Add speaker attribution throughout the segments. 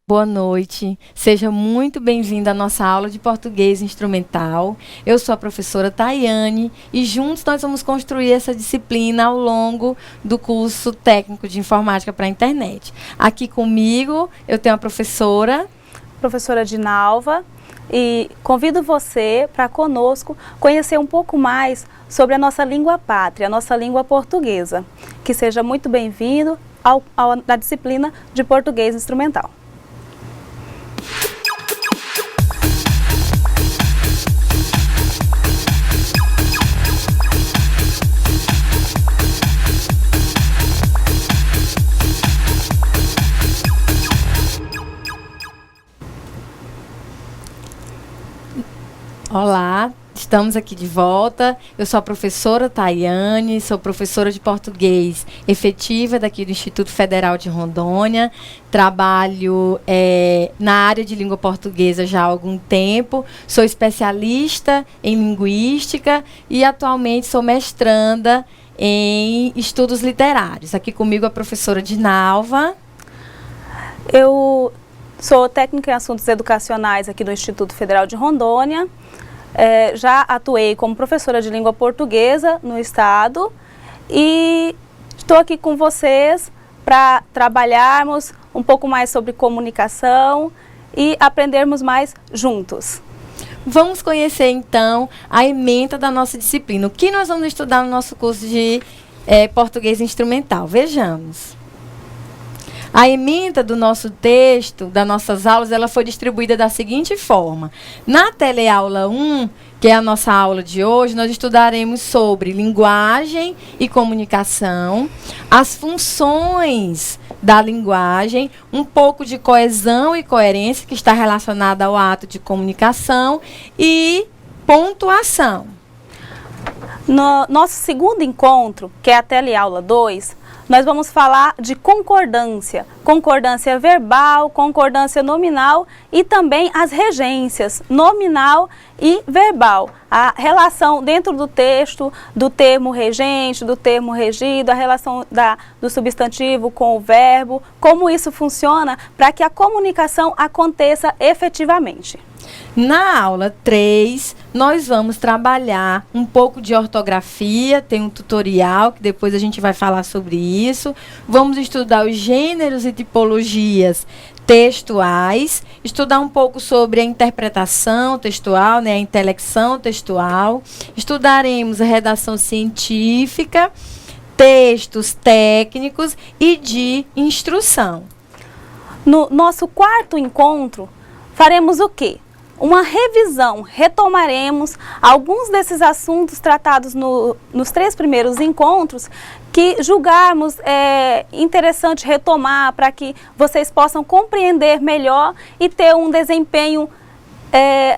Speaker 1: Boa noite, seja muito bem-vindo à nossa aula de português instrumental. Eu sou a professora Tayane e juntos nós vamos construir essa disciplina ao longo do curso técnico de informática para a internet. Aqui comigo eu tenho a professora
Speaker 2: Dinalva, e convido você para conosco conhecer um pouco mais sobre a nossa língua pátria, a nossa língua portuguesa. Que seja muito bem-vindo à disciplina de português instrumental.
Speaker 1: Olá, estamos aqui de volta. Eu sou a professora Tayane, sou professora de português efetiva daqui do Instituto Federal de Rondônia. Trabalho na área de língua portuguesa já há algum tempo. Sou especialista em linguística e atualmente sou mestranda em estudos literários. Aqui comigo a professora Dinalva.
Speaker 2: Eu sou técnica em assuntos educacionais aqui do Instituto Federal de Rondônia. Já atuei como professora de língua portuguesa no estado e estou aqui com vocês para trabalharmos um pouco mais sobre comunicação e aprendermos mais juntos.
Speaker 1: Vamos conhecer então a ementa da nossa disciplina. O que nós vamos estudar no nosso curso de português instrumental? Vejamos. A ementa do nosso texto, das nossas aulas, ela foi distribuída da seguinte forma. Na teleaula 1, que é a nossa aula de hoje, nós estudaremos sobre linguagem e comunicação, as funções da linguagem, um pouco de coesão e coerência, que está relacionada ao ato de comunicação, e pontuação.
Speaker 2: No nosso segundo encontro, que é a teleaula 2, nós vamos falar de concordância verbal, concordância nominal e também as regências, nominal e verbal. A relação dentro do texto do termo regente, do termo regido, a relação do substantivo com o verbo, como isso funciona para que a comunicação aconteça efetivamente.
Speaker 1: Na aula 3, nós vamos trabalhar um pouco de ortografia, tem um tutorial que depois a gente vai falar sobre isso. Vamos estudar os gêneros e tipologias textuais, estudar um pouco sobre a interpretação textual, a intelecção textual. Estudaremos a redação científica, textos técnicos e de instrução.
Speaker 2: No nosso quarto encontro, faremos o quê? Uma revisão, retomaremos alguns desses assuntos tratados nos 3 primeiros encontros que julgarmos interessante retomar para que vocês possam compreender melhor e ter um desempenho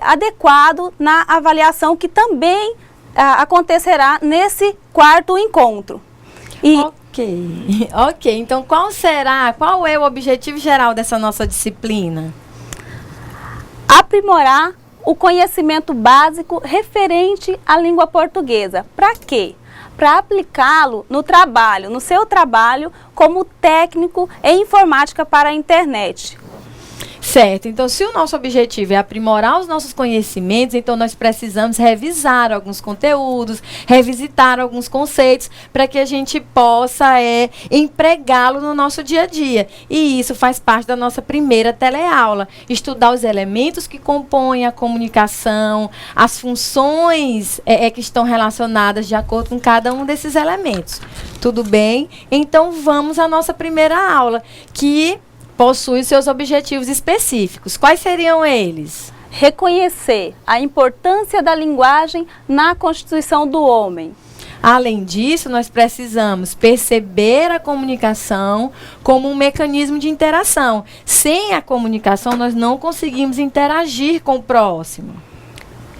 Speaker 2: adequado na avaliação que também acontecerá nesse quarto encontro.
Speaker 1: Ok. Então qual é o objetivo geral dessa nossa disciplina?
Speaker 2: Aprimorar o conhecimento básico referente à língua portuguesa. Para quê? Para aplicá-lo no seu trabalho como técnico em informática para a internet.
Speaker 1: Certo, então se o nosso objetivo é aprimorar os nossos conhecimentos, então nós precisamos revisar alguns conteúdos, revisitar alguns conceitos, para que a gente possa empregá-lo no nosso dia a dia. E isso faz parte da nossa primeira teleaula, estudar os elementos que compõem a comunicação, as funções que estão relacionadas de acordo com cada um desses elementos. Tudo bem? Então vamos à nossa primeira aula, que possui seus objetivos específicos. Quais seriam eles?
Speaker 2: Reconhecer a importância da linguagem na constituição do homem.
Speaker 1: Além disso, nós precisamos perceber a comunicação como um mecanismo de interação. Sem a comunicação, nós não conseguimos interagir com o próximo.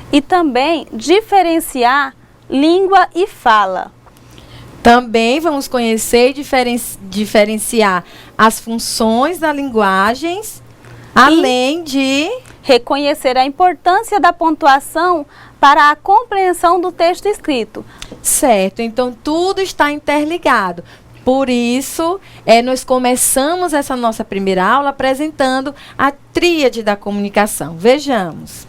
Speaker 2: E também diferenciar língua e fala.
Speaker 1: Também vamos conhecer e diferenciar as funções das linguagens, além de
Speaker 2: reconhecer a importância da pontuação para a compreensão do texto escrito.
Speaker 1: Certo, então tudo está interligado. Por isso, nós começamos essa nossa primeira aula apresentando a tríade da comunicação. Vejamos.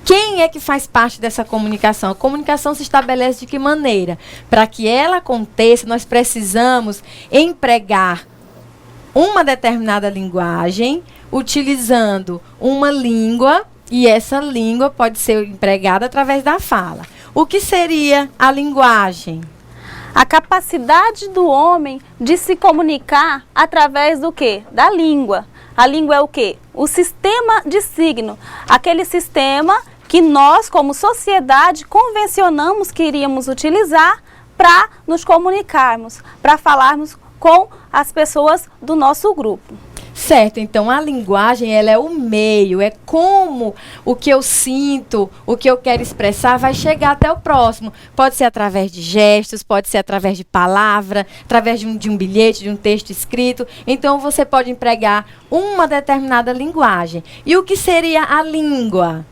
Speaker 1: Quem é que faz parte dessa comunicação? A comunicação se estabelece de que maneira? Para que ela aconteça, nós precisamos empregar uma determinada linguagem, utilizando uma língua, e essa língua pode ser empregada através da fala. O que seria a linguagem?
Speaker 2: A capacidade do homem de se comunicar através do quê? Da língua. A língua é o quê? O sistema de signo. Aquele sistema que nós, como sociedade, convencionamos que iríamos utilizar para nos comunicarmos, para falarmos com as pessoas do nosso grupo.
Speaker 1: Certo, então a linguagem, ela é o meio, é como o que eu sinto, o que eu quero expressar vai chegar até o próximo. Pode ser através de gestos, pode ser através de palavra, através de um bilhete, de um texto escrito. Então você pode empregar uma determinada linguagem. E o que seria a língua?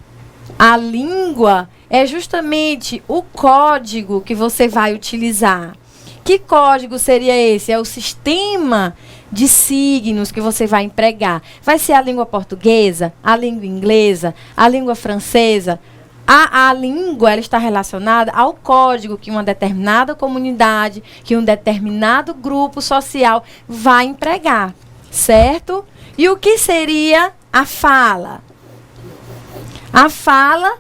Speaker 1: A língua é justamente o código que você vai utilizar. Que código seria esse? É o sistema de signos que você vai empregar. Vai ser a língua portuguesa, a língua inglesa, a língua francesa. A língua, ela está relacionada ao código que uma determinada comunidade, que um determinado grupo social vai empregar, certo? E o que seria a fala? A fala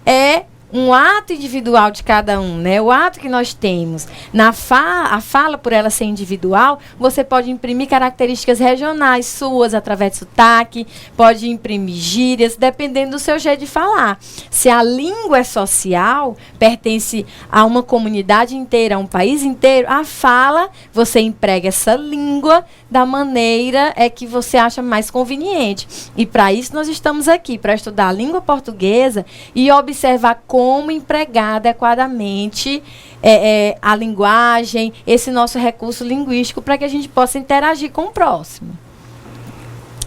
Speaker 1: é um ato individual de cada um, né? O ato que nós temos. A fala, por ela ser individual, você pode imprimir características regionais suas, através de sotaque, pode imprimir gírias, dependendo do seu jeito de falar. Se a língua é social, pertence a uma comunidade inteira, a um país inteiro, a fala, você emprega essa língua da maneira que você acha mais conveniente. E para isso nós estamos aqui, para estudar a língua portuguesa e observar como empregar adequadamente a linguagem, esse nosso recurso linguístico, para que a gente possa interagir com o próximo.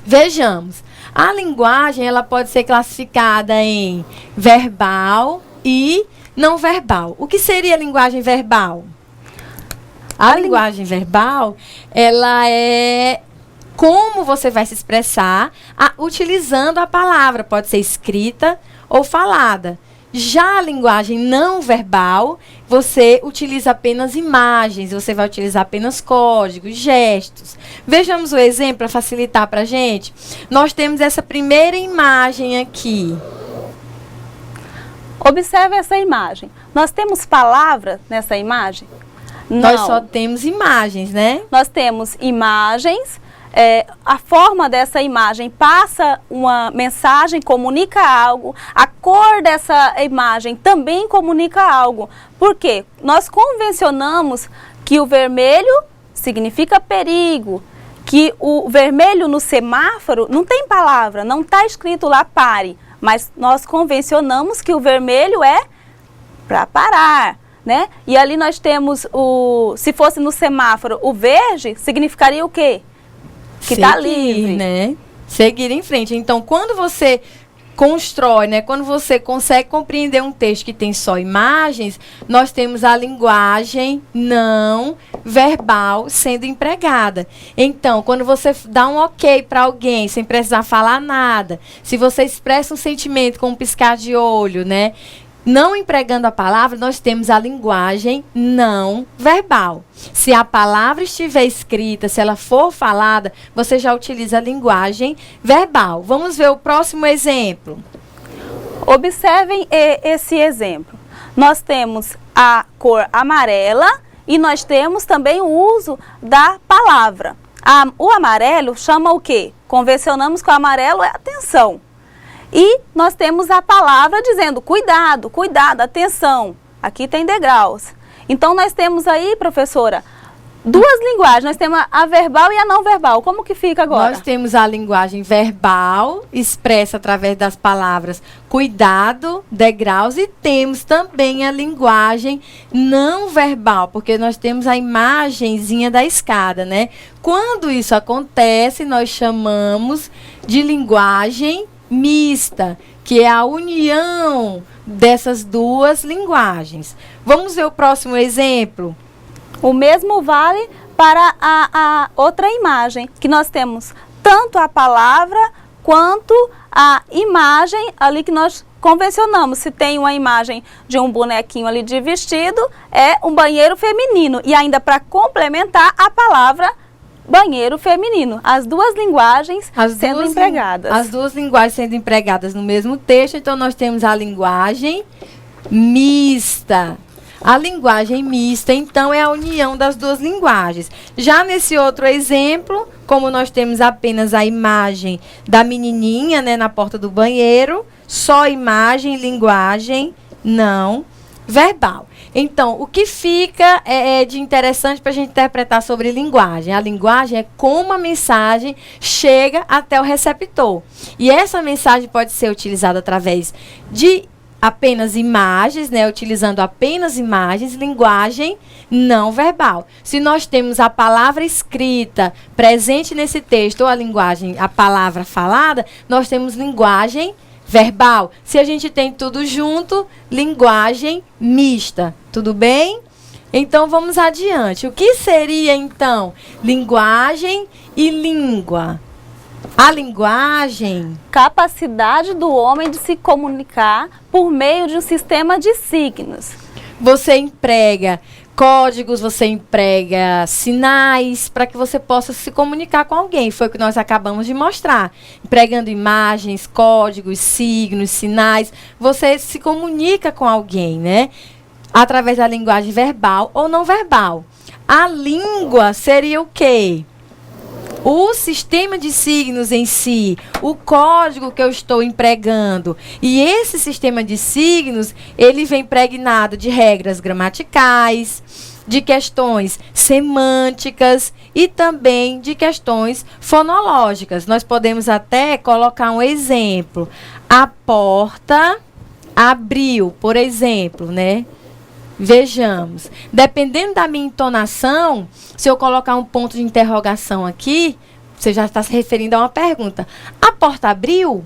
Speaker 1: Vejamos. A linguagem, ela pode ser classificada em verbal e não verbal. O que seria a linguagem verbal? A linguagem verbal, ela é como você vai se expressar utilizando a palavra. Pode ser escrita ou falada. Já a linguagem não verbal, você utiliza apenas imagens, você vai utilizar apenas códigos, gestos. Vejamos o exemplo para facilitar para a gente. Nós temos essa primeira imagem aqui.
Speaker 2: Observe essa imagem. Nós temos palavra nessa imagem? Não.
Speaker 1: Nós só temos imagens, né?
Speaker 2: Nós temos imagens. A forma dessa imagem passa uma mensagem, comunica algo. A cor dessa imagem também comunica algo. Por quê? Nós convencionamos que o vermelho significa perigo, que o vermelho no semáforo não tem palavra, não está escrito lá pare, mas nós convencionamos que o vermelho é para parar, né? E ali nós temos se fosse no semáforo, o verde significaria o quê? Que está livre,
Speaker 1: né? Seguir em frente. Então, quando você constrói, né? Quando você consegue compreender um texto que tem só imagens, nós temos a linguagem não verbal sendo empregada. Então, quando você dá um ok para alguém, sem precisar falar nada, se você expressa um sentimento com um piscar de olho, né? Não empregando a palavra, nós temos a linguagem não verbal. Se a palavra estiver escrita, se ela for falada, você já utiliza a linguagem verbal. Vamos ver o próximo exemplo.
Speaker 2: Observem esse exemplo. Nós temos a cor amarela e nós temos também o uso da palavra. O amarelo chama o quê? Convencionamos que o amarelo é atenção. E nós temos a palavra dizendo cuidado, cuidado, atenção. Aqui tem degraus. Então nós temos aí, professora, duas linguagens. Nós temos a verbal e a não verbal. Como que fica agora?
Speaker 1: Nós temos a linguagem verbal, expressa através das palavras cuidado, degraus, e temos também a linguagem não verbal, porque nós temos a imagenzinha da escada, né? Quando isso acontece, nós chamamos de linguagem mista, que é a união dessas duas linguagens. Vamos ver o próximo exemplo.
Speaker 2: O mesmo vale para a outra imagem, que nós temos tanto a palavra quanto a imagem ali que nós convencionamos. Se tem uma imagem de um bonequinho ali de vestido, é um banheiro feminino. E ainda para complementar a palavra banheiro feminino. As duas linguagens sendo empregadas.
Speaker 1: As duas linguagens sendo empregadas no mesmo texto. Então, nós temos a linguagem mista. A linguagem mista, então, é a união das duas linguagens. Já nesse outro exemplo, como nós temos apenas a imagem da menininha, né, na porta do banheiro, só imagem, linguagem não verbal. Então, o que fica de interessante para a gente interpretar sobre linguagem? A linguagem é como a mensagem chega até o receptor. E essa mensagem pode ser utilizada através de apenas imagens, né, utilizando apenas imagens, linguagem não verbal. Se nós temos a palavra escrita presente nesse texto, ou a palavra falada, nós temos linguagem verbal. Se a gente tem tudo junto, linguagem mista. Tudo bem? Então, vamos adiante. O que seria, então, linguagem e língua? A linguagem,
Speaker 2: capacidade do homem de se comunicar por meio de um sistema de signos.
Speaker 1: Você emprega códigos, você emprega sinais para que você possa se comunicar com alguém. Foi o que nós acabamos de mostrar. Empregando imagens, códigos, signos, sinais, você se comunica com alguém, né? Através da linguagem verbal ou não verbal. A língua seria o quê? O sistema de signos em si, o código que eu estou empregando. E esse sistema de signos, ele vem impregnado de regras gramaticais, de questões semânticas e também de questões fonológicas. Nós podemos até colocar um exemplo. A porta abriu, por exemplo, né? Vejamos, dependendo da minha entonação, se eu colocar um ponto de interrogação aqui, você já está se referindo a uma pergunta. A porta abriu?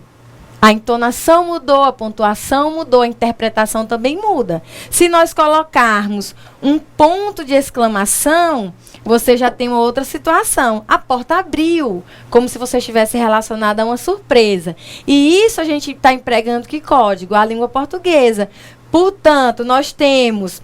Speaker 1: A entonação mudou, a pontuação mudou, a interpretação também muda. Se nós colocarmos um ponto de exclamação, você já tem uma outra situação. A porta abriu, como se você estivesse relacionado a uma surpresa. E isso a gente está empregando que código? A língua portuguesa. Portanto, nós temos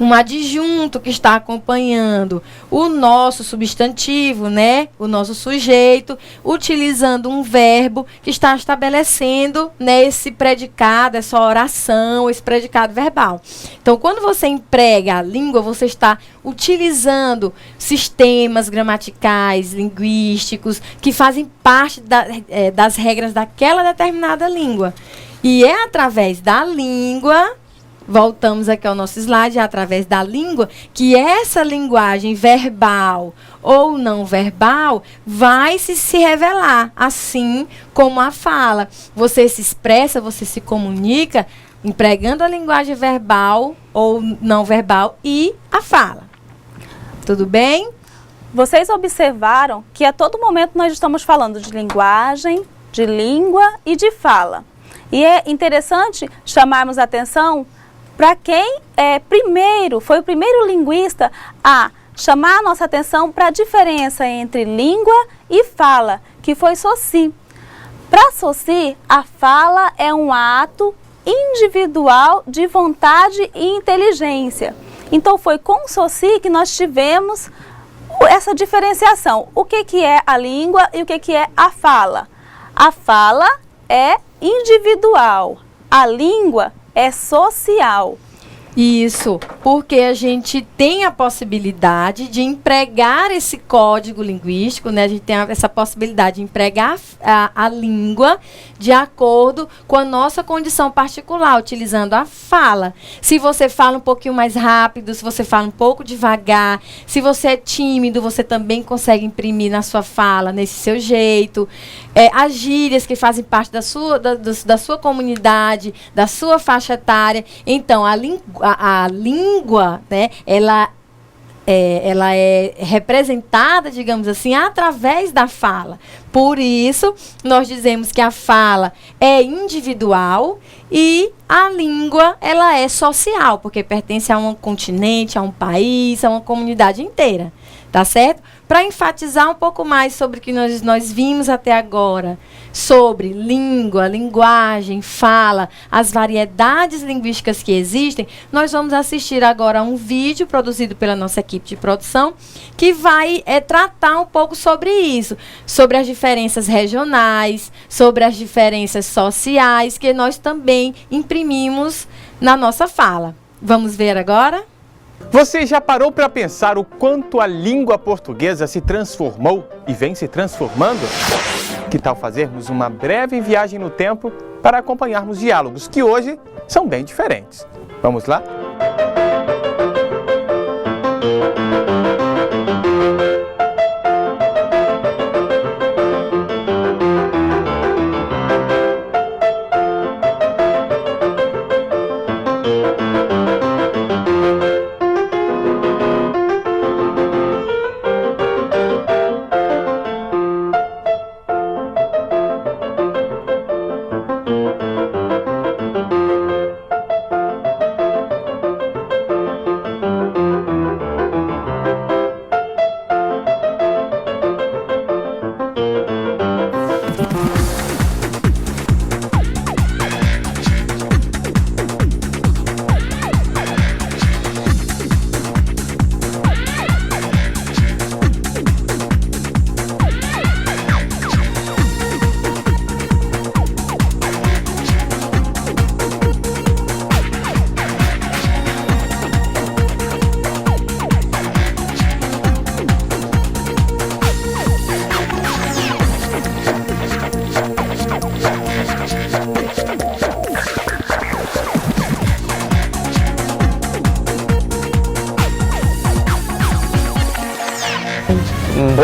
Speaker 1: um adjunto que está acompanhando o nosso substantivo, né? O nosso sujeito, utilizando um verbo que está estabelecendo, né, esse predicado, essa oração, esse predicado verbal. Então, quando você emprega a língua, você está utilizando sistemas gramaticais, linguísticos, que fazem parte das regras daquela determinada língua. E é através da língua, voltamos aqui ao nosso slide, é através da língua que essa linguagem verbal ou não verbal vai se revelar, assim como a fala. Você se expressa, você se comunica empregando a linguagem verbal ou não verbal e a fala. Tudo bem?
Speaker 2: Vocês observaram que a todo momento nós estamos falando de linguagem, de língua e de fala. E é interessante chamarmos a atenção para quem foi o primeiro linguista a chamar a nossa atenção para a diferença entre língua e fala, que foi Saussure. Para Saussure, a fala é um ato individual de vontade e inteligência. Então foi com Saussure que nós tivemos essa diferenciação. O que é a língua e o que é a fala? A fala é individual, a língua é social.
Speaker 1: Isso, porque a gente tem a possibilidade de empregar esse código linguístico, né? A gente tem essa possibilidade de empregar a língua de acordo com a nossa condição particular, utilizando a fala. Se você fala um pouquinho mais rápido, se você fala um pouco devagar, se você é tímido, você também consegue imprimir na sua fala, nesse seu jeito. As gírias que fazem parte da sua comunidade, da sua faixa etária. Então, a língua, né, ela é representada, digamos assim, através da fala. Por isso, nós dizemos que a fala é individual e a língua, ela é social, porque pertence a um continente, a um país, a uma comunidade inteira. tá certo? Para enfatizar um pouco mais sobre o que nós vimos até agora, sobre língua, linguagem, fala, as variedades linguísticas que existem, nós vamos assistir agora a um vídeo produzido pela nossa equipe de produção, que vai tratar um pouco sobre isso, sobre as diferenças regionais, sobre as diferenças sociais, que nós também imprimimos na nossa fala. Vamos ver agora?
Speaker 3: Você já parou para pensar o quanto a língua portuguesa se transformou e vem se transformando? Que tal fazermos uma breve viagem no tempo para acompanharmos diálogos que hoje são bem diferentes? Vamos lá?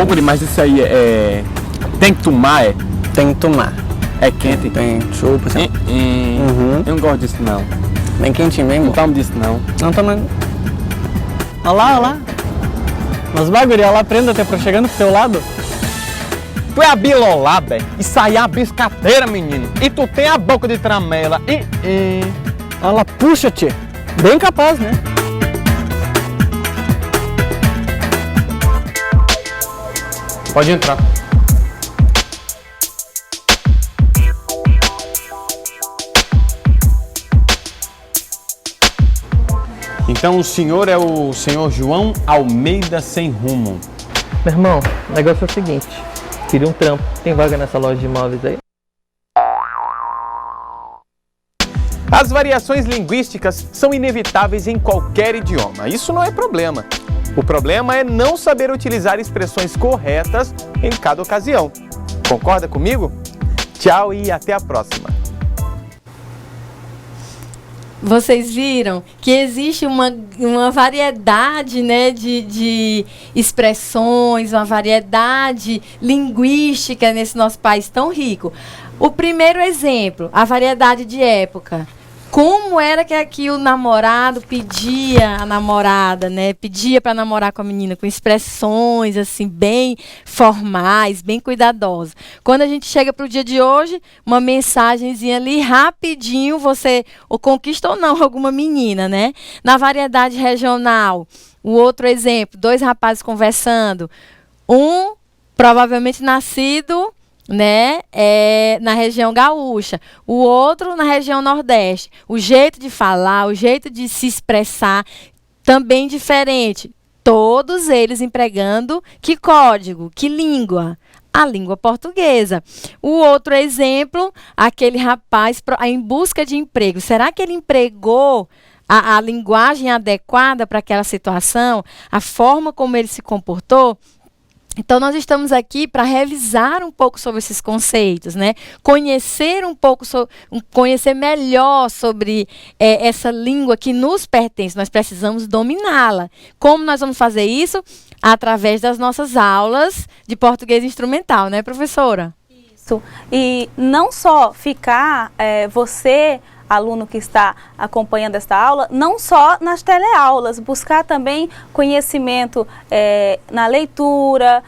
Speaker 4: Ô, guri, mas isso aí tem que tomar,
Speaker 5: Tem que tomar.
Speaker 4: É quente?
Speaker 5: Tem chupa, assim.
Speaker 4: Eu não gosto disso, não.
Speaker 5: Bem quentinho, bem
Speaker 4: Não
Speaker 5: bom.
Speaker 4: tomo disso, não.
Speaker 5: Não toma. Olha lá, olha lá. Mas vai, guri, olha lá, prenda até pra chegando pro teu lado.
Speaker 4: Tu é a bilolada, isso aí é a biscateira, menino. E tu tem a boca de tramela.
Speaker 5: Olha lá, puxa, tia. Bem capaz, né?
Speaker 4: Pode entrar. Então o senhor é o senhor João Almeida Sem Rumo.
Speaker 6: Meu irmão, o negócio é o seguinte, queria um trampo, tem vaga nessa loja de imóveis aí?
Speaker 3: As variações linguísticas são inevitáveis em qualquer idioma. Isso não é problema. O problema é não saber utilizar expressões corretas em cada ocasião. Concorda comigo? Tchau e até a próxima.
Speaker 1: Vocês viram que existe uma variedade, né, de expressões, uma variedade linguística nesse nosso país tão rico. O primeiro exemplo, a variedade de época. Como era que aqui o namorado pedia a namorada, né? Pedia para namorar com a menina, com expressões assim bem formais, bem cuidadosas. Quando a gente chega para o dia de hoje, uma mensagenzinha ali rapidinho, você ou conquista ou não alguma menina, né? Na variedade regional, o outro exemplo, dois rapazes conversando, um provavelmente nascido, né, na região gaúcha, o outro na região nordeste. O jeito de falar, o jeito de se expressar também diferente. Todos eles empregando que código, que língua? A língua portuguesa. O outro exemplo, aquele rapaz em busca de emprego. Será que ele empregou a linguagem adequada para aquela situação? A forma como ele se comportou? Então, nós estamos aqui para revisar um pouco sobre esses conceitos, né? Conhecer um pouco, conhecer melhor sobre essa língua que nos pertence. Nós precisamos dominá-la. Como nós vamos fazer isso? Através das nossas aulas de português instrumental, né, professora?
Speaker 2: Isso. E não só ficar você, aluno que está acompanhando esta aula, não só nas teleaulas, buscar também conhecimento na leitura,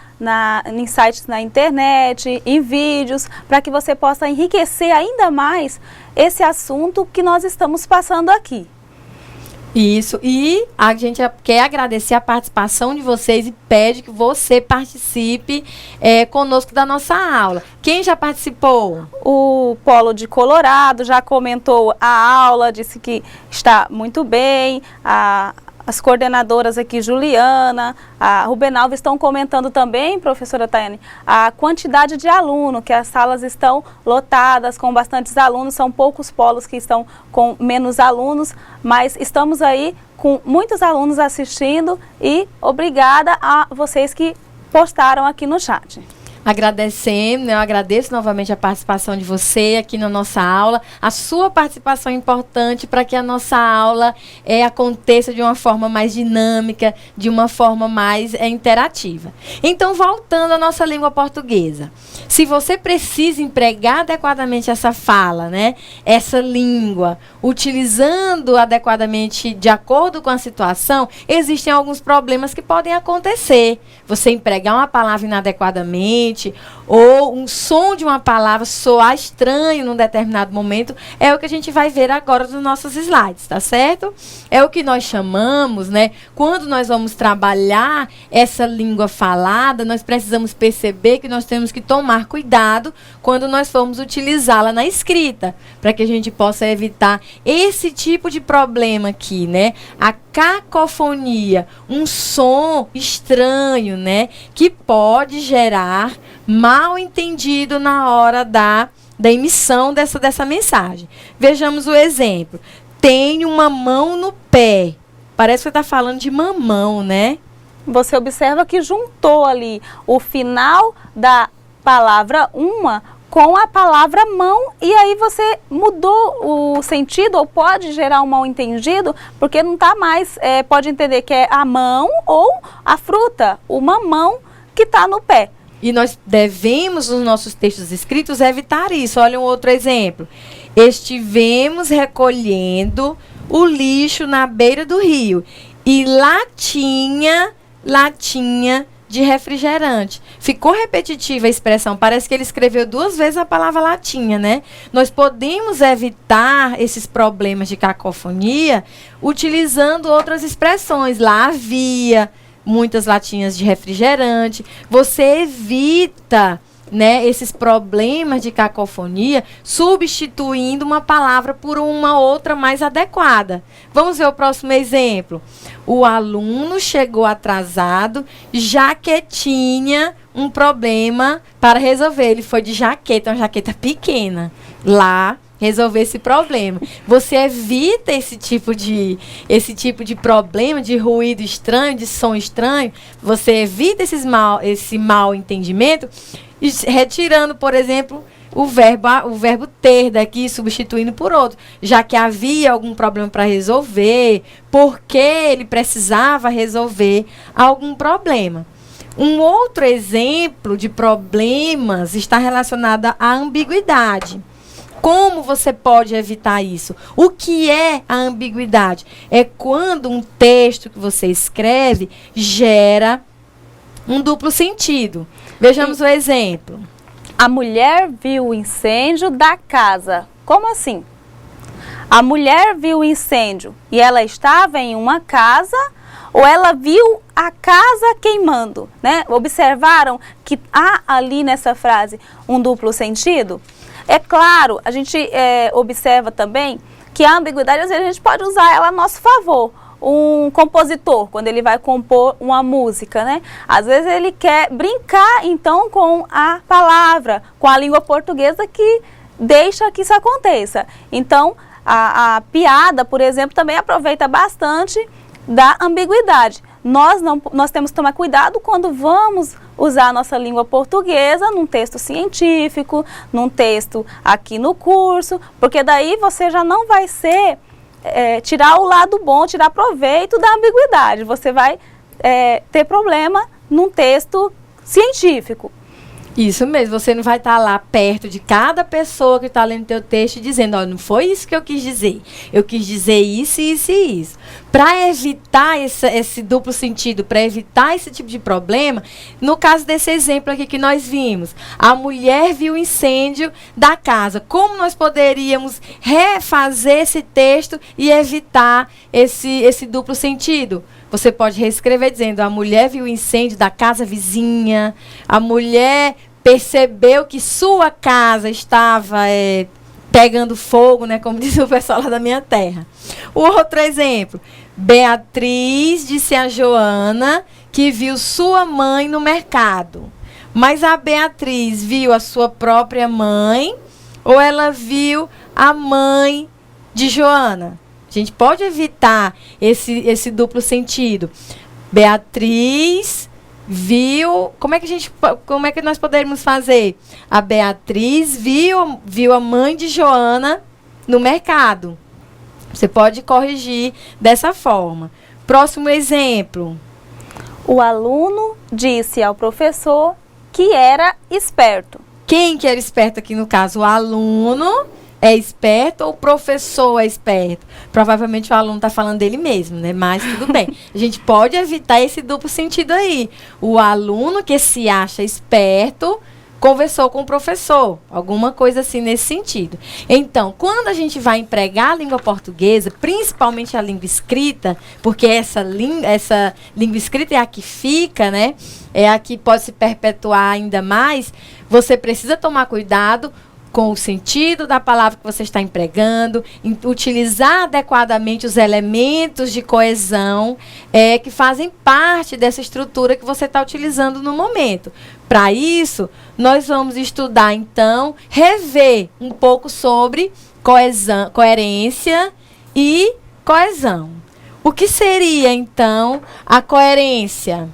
Speaker 2: em sites na internet, em vídeos, para que você possa enriquecer ainda mais esse assunto que nós estamos passando aqui.
Speaker 1: Isso, e a gente quer agradecer a participação de vocês e pede que você participe conosco da nossa aula. Quem já participou?
Speaker 2: O Polo de Colorado já comentou a aula, disse que está muito bem. As coordenadoras aqui, Juliana, a Ruben Alves, estão comentando também, professora Tayane, a quantidade de aluno, que as salas estão lotadas com bastantes alunos, são poucos polos que estão com menos alunos, mas estamos aí com muitos alunos assistindo e obrigada a vocês que postaram aqui no chat.
Speaker 1: Agradecendo, eu agradeço novamente a participação de você aqui na nossa aula. A sua participação é importante para que a nossa aula aconteça de uma forma mais dinâmica, de uma forma mais interativa. Então, voltando à nossa língua portuguesa. Se você precisa empregar adequadamente essa fala, né, essa língua, utilizando adequadamente de acordo com a situação, existem alguns problemas que podem acontecer. Você empregar uma palavra inadequadamente, ou um som de uma palavra soar estranho num determinado momento, é o que a gente vai ver agora nos nossos slides, tá certo? É o que nós chamamos, né? Quando nós vamos trabalhar essa língua falada, nós precisamos perceber que nós temos que tomar cuidado quando nós formos utilizá-la na escrita, para que a gente possa evitar esse tipo de problema aqui, né? A cacofonia, um som estranho, né? Que pode gerar mal entendido na hora da emissão dessa mensagem. Vejamos o exemplo. Tem uma mão no pé. Parece que você está falando de mamão, né?
Speaker 2: Você observa que juntou ali o final da palavra uma com a palavra mão, e aí você mudou o sentido, ou pode gerar um mal entendido, porque não está mais, pode entender que é a mão ou a fruta, o mamão que está no pé.
Speaker 1: E nós devemos, nos nossos textos escritos, evitar isso. Olha um outro exemplo. Estivemos recolhendo o lixo na beira do rio, e latinha de refrigerante. Ficou repetitiva a expressão, parece que ele escreveu 2 vezes a palavra latinha, né? Nós podemos evitar esses problemas de cacofonia utilizando outras expressões. Lá havia muitas latinhas de refrigerante. Você evita, né, esses problemas de cacofonia substituindo uma palavra por uma outra mais adequada. Vamos ver o próximo exemplo. O aluno chegou atrasado, já que tinha um problema para resolver. Ele foi de jaqueta, uma jaqueta pequena, lá resolver esse problema. Você evita esse tipo de problema, de ruído estranho, de som estranho. Você evita esse mal entendimento, retirando, por exemplo, o verbo ter daqui, substituindo por outro, já que havia algum problema para resolver, porque ele precisava resolver algum problema. Um outro exemplo de problemas está relacionado à ambiguidade. Como você pode evitar isso? O que é a ambiguidade? É quando um texto que você escreve gera um duplo sentido. Vejamos o exemplo.
Speaker 2: A mulher viu o incêndio da casa. Como assim? A mulher viu o incêndio e ela estava em uma casa, ou ela viu a casa queimando, né? Observaram que há ali nessa frase um duplo sentido? É claro, a gente observa também que a ambiguidade, às vezes, a gente pode usar ela a nosso favor. Um compositor, quando ele vai compor uma música, né? Às vezes ele quer brincar, então, com a palavra, com a língua portuguesa, que deixa que isso aconteça. Então, a piada, por exemplo, também aproveita bastante da ambiguidade. Nós temos que tomar cuidado quando vamos usar a nossa língua portuguesa num texto científico, num texto aqui no curso, porque daí você já não vai tirar o lado bom, tirar proveito da ambiguidade. Você vai ter problema num texto científico.
Speaker 1: Isso mesmo, você não vai estar lá perto de cada pessoa que está lendo teu texto e dizendo, ó, não foi isso que eu quis dizer. Eu quis dizer isso, isso e isso. Para evitar esse duplo sentido, para evitar esse tipo de problema, no caso desse exemplo aqui que nós vimos, a mulher viu o incêndio da casa. Como nós poderíamos refazer esse texto e evitar esse duplo sentido? Você pode reescrever dizendo, a mulher viu o incêndio da casa vizinha, a mulher percebeu que sua casa estava pegando fogo, né, como diz o pessoal lá da minha terra. O outro exemplo, Beatriz disse a Joana que viu sua mãe no mercado. Mas a Beatriz viu a sua própria mãe ou ela viu a mãe de Joana? A gente pode evitar esse duplo sentido. Beatriz viu... Como é que nós poderíamos fazer? A Beatriz viu a mãe de Joana no mercado. Você pode corrigir dessa forma. Próximo exemplo.
Speaker 2: O aluno disse ao professor que era esperto.
Speaker 1: Quem que era esperto aqui no caso? O aluno é esperto ou o professor é esperto? Provavelmente o aluno está falando dele mesmo, né? Mas tudo bem. A gente pode evitar esse duplo sentido aí. O aluno que se acha esperto conversou com o professor. Alguma coisa assim nesse sentido. Então, quando a gente vai empregar a língua portuguesa, principalmente a língua escrita, porque essa língua escrita é a que fica, né? É a que pode se perpetuar ainda mais. Você precisa tomar cuidado com o sentido da palavra que você está empregando, utilizar adequadamente os elementos de coesão que fazem parte dessa estrutura que você está utilizando no momento. Para isso, nós vamos estudar, então, rever um pouco sobre coerência e coesão. O que seria, então, a coerência?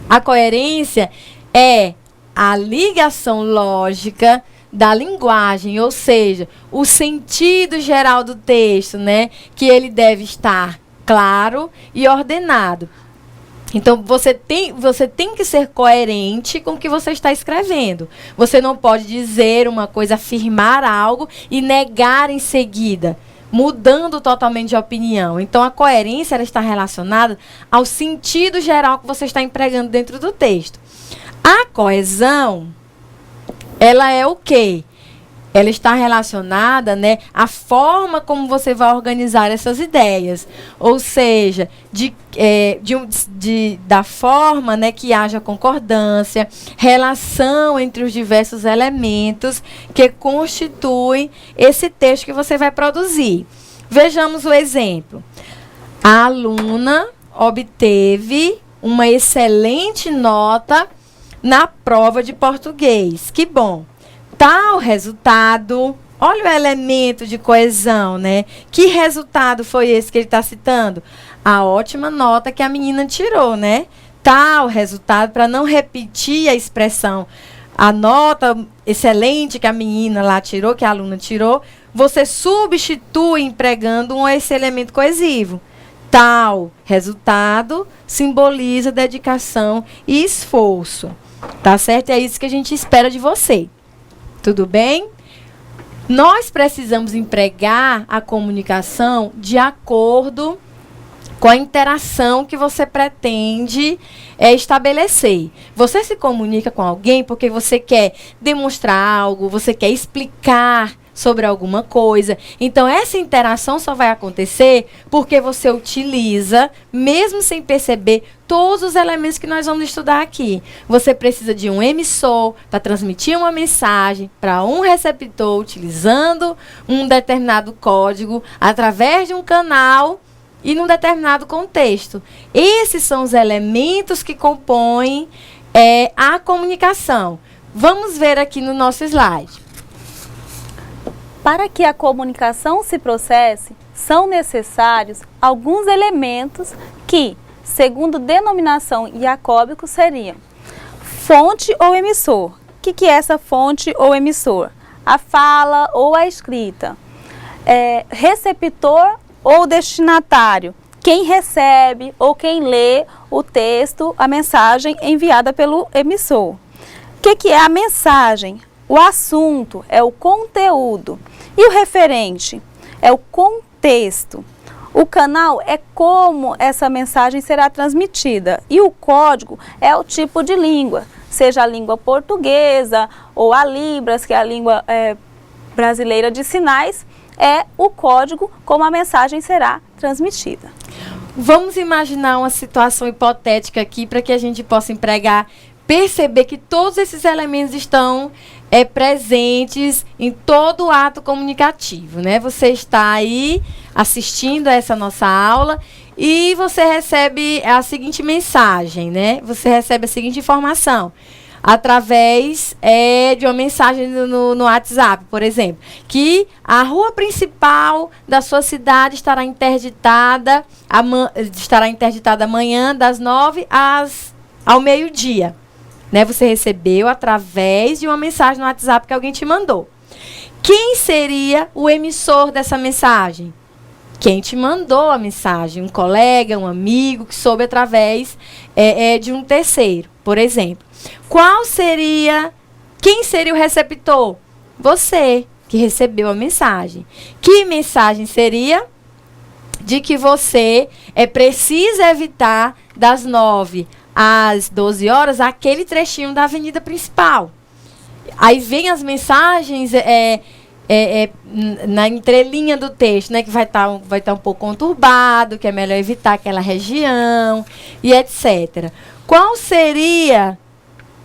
Speaker 1: A coerência é a ligação lógica da linguagem, ou seja, o sentido geral do texto, né? Que ele deve estar claro e ordenado. Então, você tem que ser coerente com o que você está escrevendo. Você não pode dizer uma coisa, afirmar algo e negar em seguida, mudando totalmente de opinião. Então, a coerência ela está relacionada ao sentido geral que você está empregando dentro do texto. A coesão, ela é o quê? Ela está relacionada, né, à forma como você vai organizar essas ideias. Ou seja, da forma, né, que haja concordância, relação entre os diversos elementos que constituem esse texto que você vai produzir. Vejamos o exemplo. A aluna obteve uma excelente nota na prova de português. Que bom. Tal resultado, olha o elemento de coesão, né? Que resultado foi esse que ele está citando? A ótima nota que a menina tirou, né? Tal resultado, para não repetir a expressão, a nota excelente que a menina lá tirou, que a aluna tirou, você substitui empregando esse elemento coesivo. Tal resultado simboliza dedicação e esforço. Tá certo? É isso que a gente espera de você. Tudo bem? Nós precisamos empregar a comunicação de acordo com a interação que você pretende estabelecer. Você se comunica com alguém porque você quer demonstrar algo, você quer explicar sobre alguma coisa. Então, essa interação só vai acontecer porque você utiliza, mesmo sem perceber, todos os elementos que nós vamos estudar aqui. Você precisa de um emissor para transmitir uma mensagem para um receptor, utilizando um determinado código, através de um canal e num determinado contexto. Esses são os elementos que compõem a comunicação. Vamos ver aqui no nosso slide.
Speaker 2: Para que a comunicação se processe, são necessários alguns elementos que, segundo denominação Jacóbico, seriam fonte ou emissor. O que é essa fonte ou emissor? A fala ou a escrita. Receptor ou destinatário. Quem recebe ou quem lê o texto, a mensagem enviada pelo emissor. que é a mensagem? O assunto é o conteúdo. E o referente é o contexto. O canal é como essa mensagem será transmitida. E o código é o tipo de língua, seja a língua portuguesa ou a Libras, que é a língua brasileira de sinais, é o código como a mensagem será transmitida.
Speaker 1: Vamos imaginar uma situação hipotética aqui para que a gente possa perceber que todos esses elementos estão presentes em todo o ato comunicativo, né? Você está aí assistindo a essa nossa aula e você recebe a seguinte mensagem, né? Você recebe a seguinte informação através de uma mensagem no WhatsApp, por exemplo, que a rua principal da sua cidade estará interditada amanhã das 9 ao meio-dia. Né, você recebeu através de uma mensagem no WhatsApp que alguém te mandou. Quem seria o emissor dessa mensagem? Quem te mandou a mensagem? Um colega, um amigo que soube através de um terceiro, por exemplo. Quem seria o receptor? Você, que recebeu a mensagem. Que mensagem seria? De que você precisa evitar das 9 às 12 horas, aquele trechinho da avenida principal. Aí vem as mensagens na entrelinha do texto, né, que vai estar um pouco conturbado, que é melhor evitar aquela região, e etc. Qual seria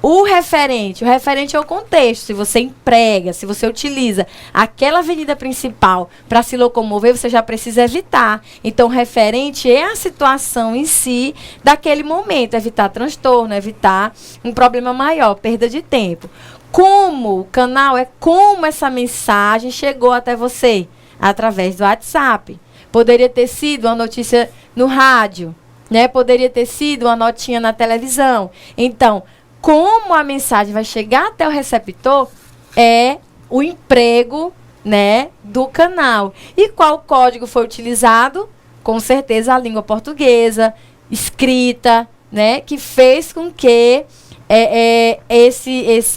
Speaker 1: o referente? O referente é o contexto. Se você emprega, se você utiliza aquela avenida principal para se locomover, você já precisa evitar. Então, o referente é a situação em si daquele momento. Evitar transtorno, evitar um problema maior, perda de tempo. Como o canal é como essa mensagem chegou até você? Através do WhatsApp. Poderia ter sido uma notícia no rádio, né? Poderia ter sido uma notinha na televisão. Então, como a mensagem vai chegar até o receptor é o emprego, né, do canal. E qual código foi utilizado? Com certeza a língua portuguesa, escrita, né, que fez com que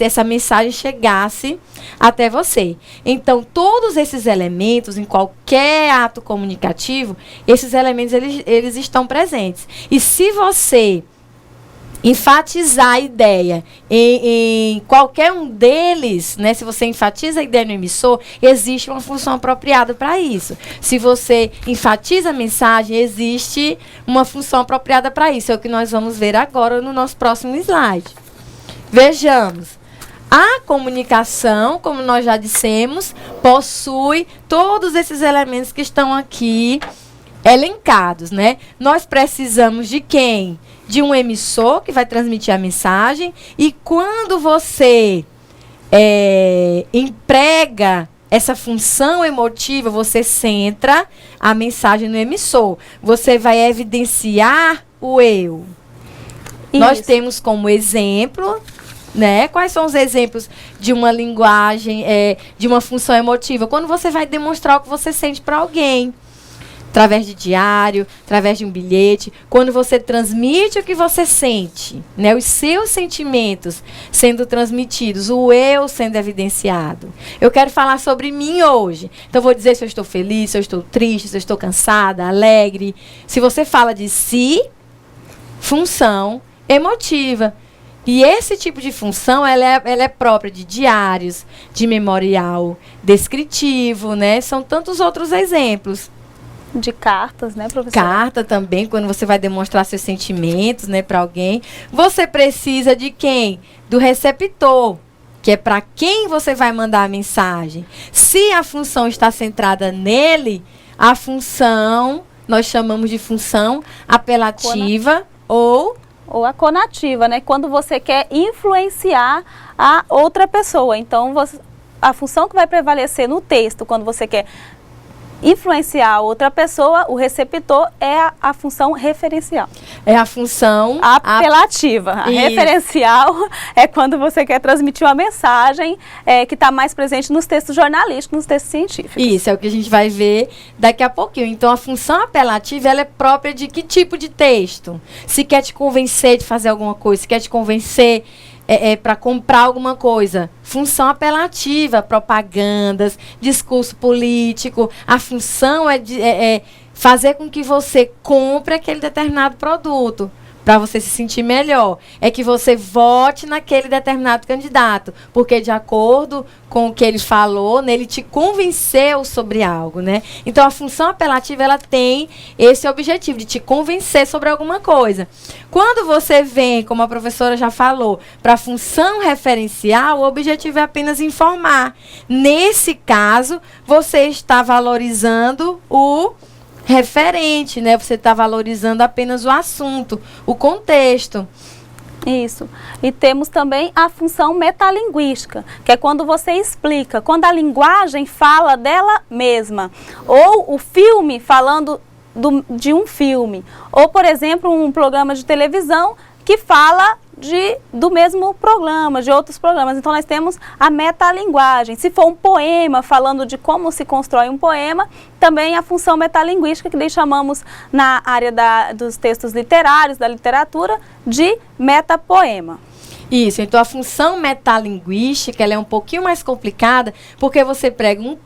Speaker 1: essa mensagem chegasse até você. Então, todos esses elementos, em qualquer ato comunicativo, esses elementos eles estão presentes. E se você enfatizar a ideia em qualquer um deles, né? Se você enfatiza a ideia no emissor, existe uma função apropriada para isso. Se você enfatiza a mensagem, existe uma função apropriada para isso. É o que nós vamos ver agora no nosso próximo slide. Vejamos. A comunicação, como nós já dissemos, possui todos esses elementos que estão aqui elencados, né? Nós precisamos de quem? De um emissor que vai transmitir a mensagem, e quando você emprega essa função emotiva, você centra a mensagem no emissor. Você vai evidenciar o eu. Isso. Nós temos como exemplo, né? Quais são os exemplos de uma linguagem, de uma função emotiva? Quando você vai demonstrar o que você sente para alguém. Através de diário, através de um bilhete, quando você transmite o que você sente, né, os seus sentimentos sendo transmitidos, o eu sendo evidenciado. Eu quero falar sobre mim hoje. Então, vou dizer se eu estou feliz, se eu estou triste, se eu estou cansada, alegre. Se você fala de si, função emotiva. E esse tipo de função, ela é própria de diários, de memorial descritivo, né? São tantos outros exemplos.
Speaker 2: De cartas, né, professora?
Speaker 1: Carta também, quando você vai demonstrar seus sentimentos, né, para alguém. Você precisa de quem? Do receptor, que é para quem você vai mandar a mensagem. Se a função está centrada nele, a função, nós chamamos de função apelativa ou
Speaker 2: a conativa, né? Quando você quer influenciar a outra pessoa. Então, a função que vai prevalecer no texto, quando você quer influenciar outra pessoa, o receptor é a função referencial.
Speaker 1: É a função
Speaker 2: apelativa. A referencial é quando você quer transmitir uma mensagem que está mais presente nos textos jornalísticos, nos textos científicos.
Speaker 1: Isso, é o que a gente vai ver daqui a pouquinho. Então, a função apelativa, ela é própria de que tipo de texto? Se quer te convencer de fazer alguma coisa, se quer te convencer para comprar alguma coisa. Função apelativa, propagandas, discurso político. A função é fazer com que você compre aquele determinado produto, para você se sentir melhor. É que você vote naquele determinado candidato, porque de acordo com o que ele falou, né, ele te convenceu sobre algo, né? Então, a função apelativa, ela tem esse objetivo de te convencer sobre alguma coisa. Quando você vem, como a professora já falou, para a função referencial, o objetivo é apenas informar. Nesse caso, você está valorizando o referente, né? Você está valorizando apenas o assunto, o contexto.
Speaker 2: Isso. E temos também a função metalinguística, que é quando você explica, quando a linguagem fala dela mesma, ou o filme falando de um filme, ou, por exemplo, um programa de televisão que fala do mesmo programa, de outros programas. Então, nós temos a metalinguagem. Se for um poema, falando de como se constrói um poema, também a função metalinguística, que daí chamamos na área dos textos literários, da literatura, de metapoema.
Speaker 1: Isso, então a função metalinguística, ela é um pouquinho mais complicada, porque você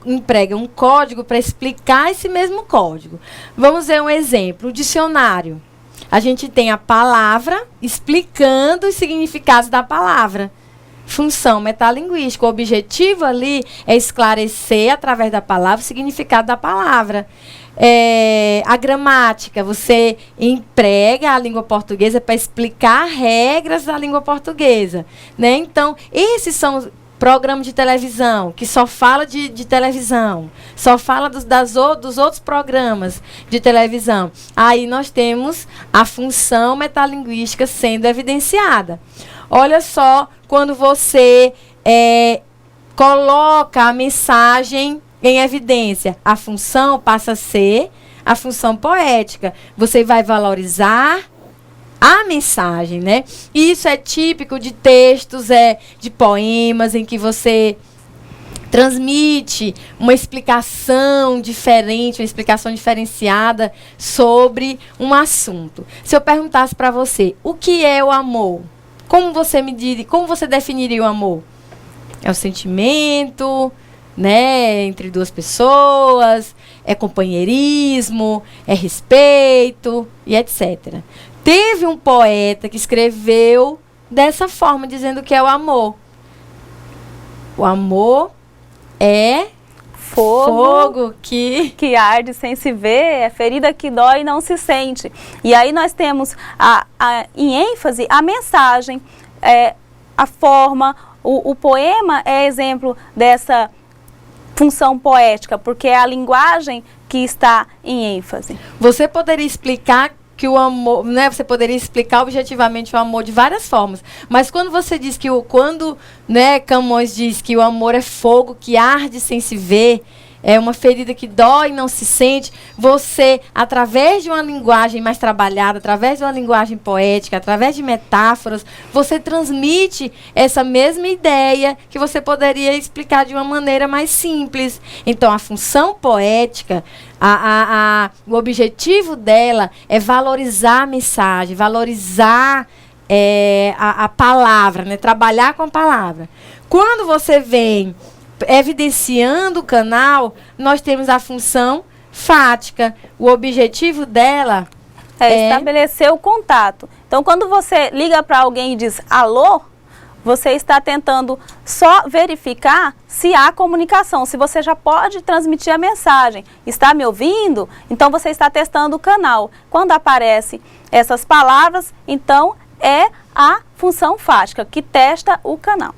Speaker 1: emprega um código para explicar esse mesmo código. Vamos ver um exemplo, o dicionário. A gente tem a palavra explicando os significados da palavra. Função metalinguística. O objetivo ali é esclarecer, através da palavra, o significado da palavra. A gramática, você emprega a língua portuguesa para explicar regras da língua portuguesa, né? Então, esses são programa de televisão, que só fala de televisão, só fala dos outros programas de televisão. Aí nós temos a função metalinguística sendo evidenciada. Olha só, quando você coloca a mensagem em evidência, a função passa a ser a função poética. Você vai valorizar a mensagem, né? Isso é típico de textos, de poemas, em que você transmite uma explicação diferente, uma explicação diferenciada sobre um assunto. Se eu perguntasse para você, o que é o amor? Como você definiria o amor? É o sentimento, né, entre duas pessoas, é companheirismo, é respeito e etc. Teve um poeta que escreveu dessa forma, dizendo que é o amor. O amor é fogo que
Speaker 2: arde sem se ver, é ferida que dói e não se sente. E aí nós temos em ênfase a mensagem, a forma. O poema é exemplo dessa função poética, porque é a linguagem que está em ênfase.
Speaker 1: Você poderia explicar que o amor, né, você poderia explicar objetivamente o amor de várias formas, mas quando você diz que Camões diz que o amor é fogo que arde sem se ver, é uma ferida que dói e não se sente, você, através de uma linguagem mais trabalhada, através de uma linguagem poética, através de metáforas, você transmite essa mesma ideia que você poderia explicar de uma maneira mais simples. Então, a função poética, o objetivo dela é valorizar a mensagem, valorizar a palavra, né? Trabalhar com a palavra. Quando você vem evidenciando o canal, nós temos a função fática. O objetivo dela é
Speaker 2: estabelecer o contato. Então, quando você liga para alguém e diz alô, você está tentando só verificar se há comunicação, se você já pode transmitir a mensagem. Está me ouvindo? Então, você está testando o canal. Quando aparecem essas palavras, então é a função fática, que testa o canal.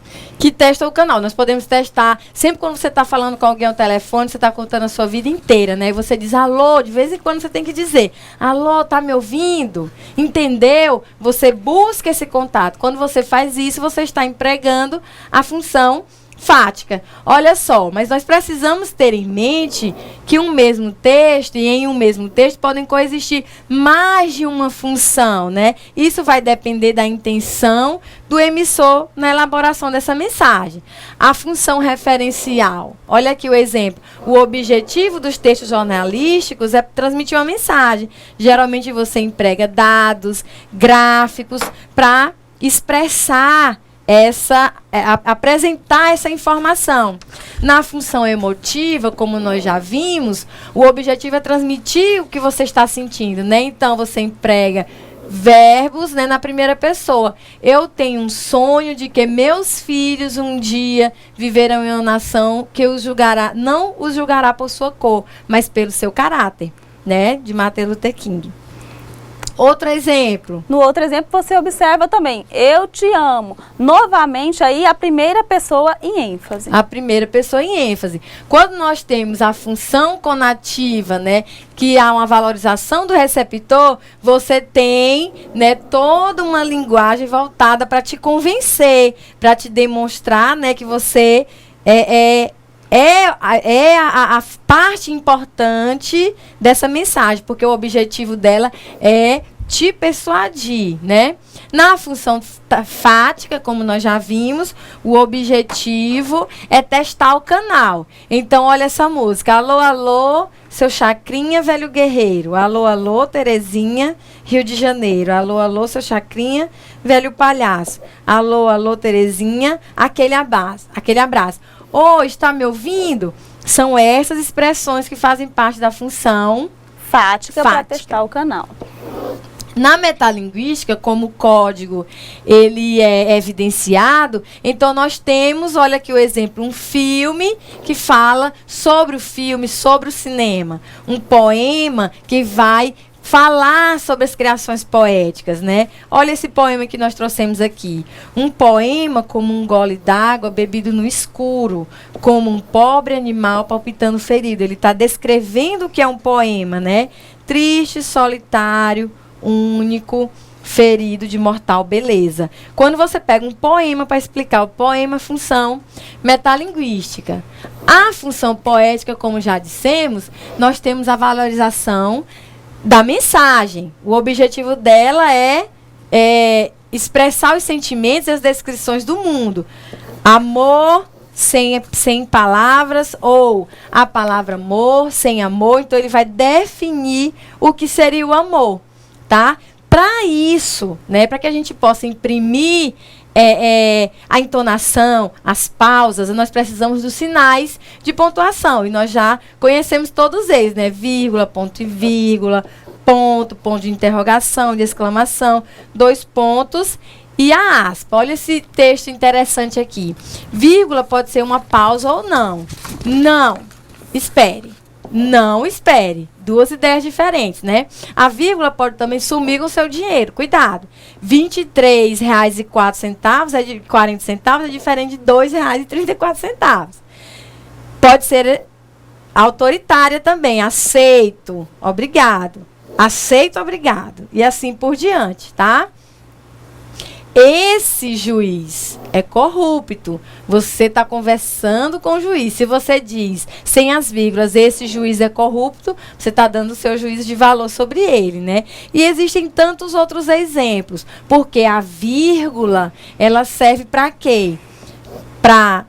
Speaker 1: Nós podemos testar, sempre quando você está falando com alguém ao telefone, você está contando a sua vida inteira, né? E você diz alô, de vez em quando você tem que dizer alô, tá me ouvindo? Entendeu? Você busca esse contato. Quando você faz isso, você está empregando a função fática. Olha só, mas nós precisamos ter em mente que um mesmo texto e em um mesmo texto podem coexistir mais de uma função, né? Isso vai depender da intenção do emissor na elaboração dessa mensagem. A função referencial, olha aqui o exemplo. O objetivo dos textos jornalísticos é transmitir uma mensagem. Geralmente você emprega dados, gráficos para expressar apresentar essa informação. Na função emotiva, como nós já vimos, o objetivo é transmitir o que você está sentindo, né? Então, você emprega verbos, né, na primeira pessoa. Eu tenho um sonho de que meus filhos um dia viverão em uma nação que não os julgará por sua cor, mas pelo seu caráter, né? De Martin Luther King. Outro exemplo.
Speaker 2: No outro exemplo, você observa também, eu te amo. Novamente, aí a primeira pessoa em ênfase.
Speaker 1: A primeira pessoa em ênfase. Quando nós temos a função conativa, né, que há uma valorização do receptor, você tem, né, toda uma linguagem voltada para te convencer, para te demonstrar, né, que você é a parte importante dessa mensagem, porque o objetivo dela é te persuadir, né? Na função fática, como nós já vimos, o objetivo é testar o canal. Então, olha essa música. Alô, alô, seu Chacrinha, velho guerreiro. Alô, alô, Terezinha, Rio de Janeiro. Alô, alô, seu Chacrinha, velho palhaço. Alô, alô, Terezinha, aquele abraço. Ô, está me ouvindo? São essas expressões que fazem parte da função
Speaker 2: fática. Para testar o canal.
Speaker 1: Na metalinguística, como o código ele é evidenciado, então nós temos, olha aqui o exemplo, um filme que fala sobre o filme, sobre o cinema. Um poema que vai falar sobre as criações poéticas, né? Olha esse poema que nós trouxemos aqui. Um poema como um gole d'água bebido no escuro, como um pobre animal palpitando ferido. Ele está descrevendo o que é um poema, né? Triste, solitário, único, ferido de mortal beleza. Quando você pega um poema para explicar o poema, função metalinguística. A função poética, como já dissemos, nós temos a valorização da mensagem. O objetivo dela é expressar os sentimentos e as descrições do mundo. Amor sem palavras, ou a palavra amor sem amor. Então, ele vai definir o que seria o amor, tá? Para isso, né, para que a gente possa imprimir a entonação, as pausas, nós precisamos dos sinais de pontuação. E nós já conhecemos todos eles, né? Vírgula, ponto e vírgula, ponto de interrogação, de exclamação, 2 pontos e a aspa. Olha esse texto interessante aqui. Vírgula pode ser uma pausa ou não. Não espere. Não espere. 2 ideias diferentes, né? A vírgula pode também sumir com o seu dinheiro. Cuidado. R$ 23,04 de 40 centavos é diferente de R$ 2,34. Pode ser autoritária também. Aceito. Obrigado. Aceito, obrigado. E assim por diante, tá? Esse juiz é corrupto. Você está conversando com o juiz. Se você diz, sem as vírgulas, esse juiz é corrupto, você está dando o seu juízo de valor sobre ele, né? E existem tantos outros exemplos. Porque a vírgula, ela serve para quê? Para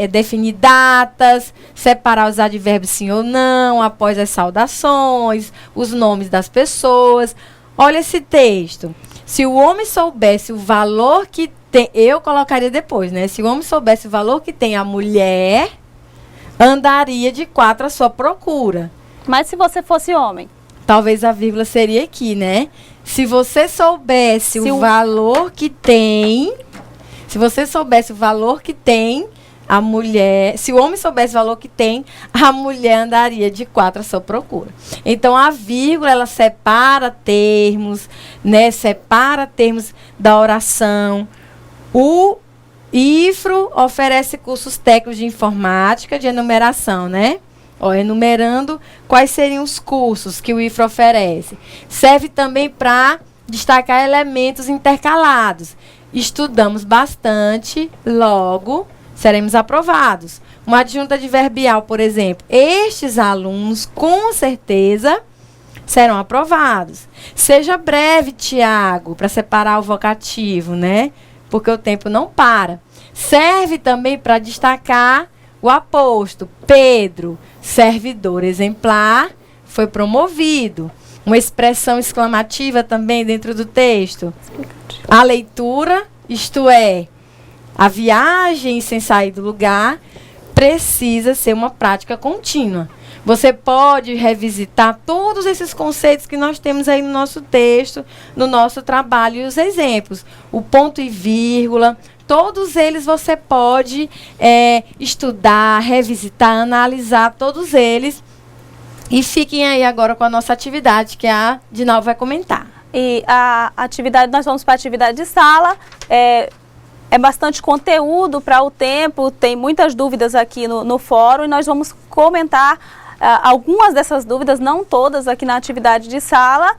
Speaker 1: definir datas, separar os advérbios sim ou não, após as saudações, os nomes das pessoas. Olha esse texto. Se o homem soubesse o valor que tem, eu colocaria depois, né? Se o homem soubesse o valor que tem a mulher, andaria de 4 à sua procura.
Speaker 2: Mas se você fosse homem?
Speaker 1: Talvez a vírgula seria aqui, né? Se você soubesse o valor que tem, se você soubesse o valor que tem, a mulher, se o homem soubesse o valor que tem, a mulher andaria de 4 à sua procura. Então, a vírgula, ela separa termos, né? Separa termos da oração. O IFRO oferece cursos técnicos de informática, de enumeração, né? Enumerando quais seriam os cursos que o IFRO oferece. Serve também para destacar elementos intercalados. Estudamos bastante, logo seremos aprovados. Uma adjunta adverbial, por exemplo. Estes alunos, com certeza, serão aprovados. Seja breve, Tiago, para separar o vocativo, né? Porque o tempo não para. Serve também para destacar o aposto. Pedro, servidor exemplar, foi promovido. Uma expressão exclamativa também dentro do texto. A leitura, isto é, A viagem sem sair do lugar precisa ser uma prática contínua. Você pode revisitar todos esses conceitos que nós temos aí no nosso texto, no nosso trabalho e os exemplos. O ponto e vírgula, todos eles você pode estudar, revisitar, analisar todos eles. E fiquem aí agora com a nossa atividade, que a Dinalva vai comentar.
Speaker 2: E a atividade, nós vamos para a atividade de sala. É bastante conteúdo para o tempo, tem muitas dúvidas aqui no fórum e nós vamos comentar algumas dessas dúvidas, não todas aqui na atividade de sala,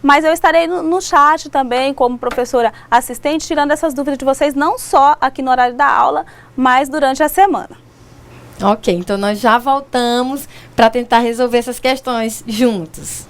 Speaker 2: mas eu estarei no chat também como professora assistente, tirando essas dúvidas de vocês, não só aqui no horário da aula, mas durante a semana.
Speaker 1: Ok, então nós já voltamos para tentar resolver essas questões juntos.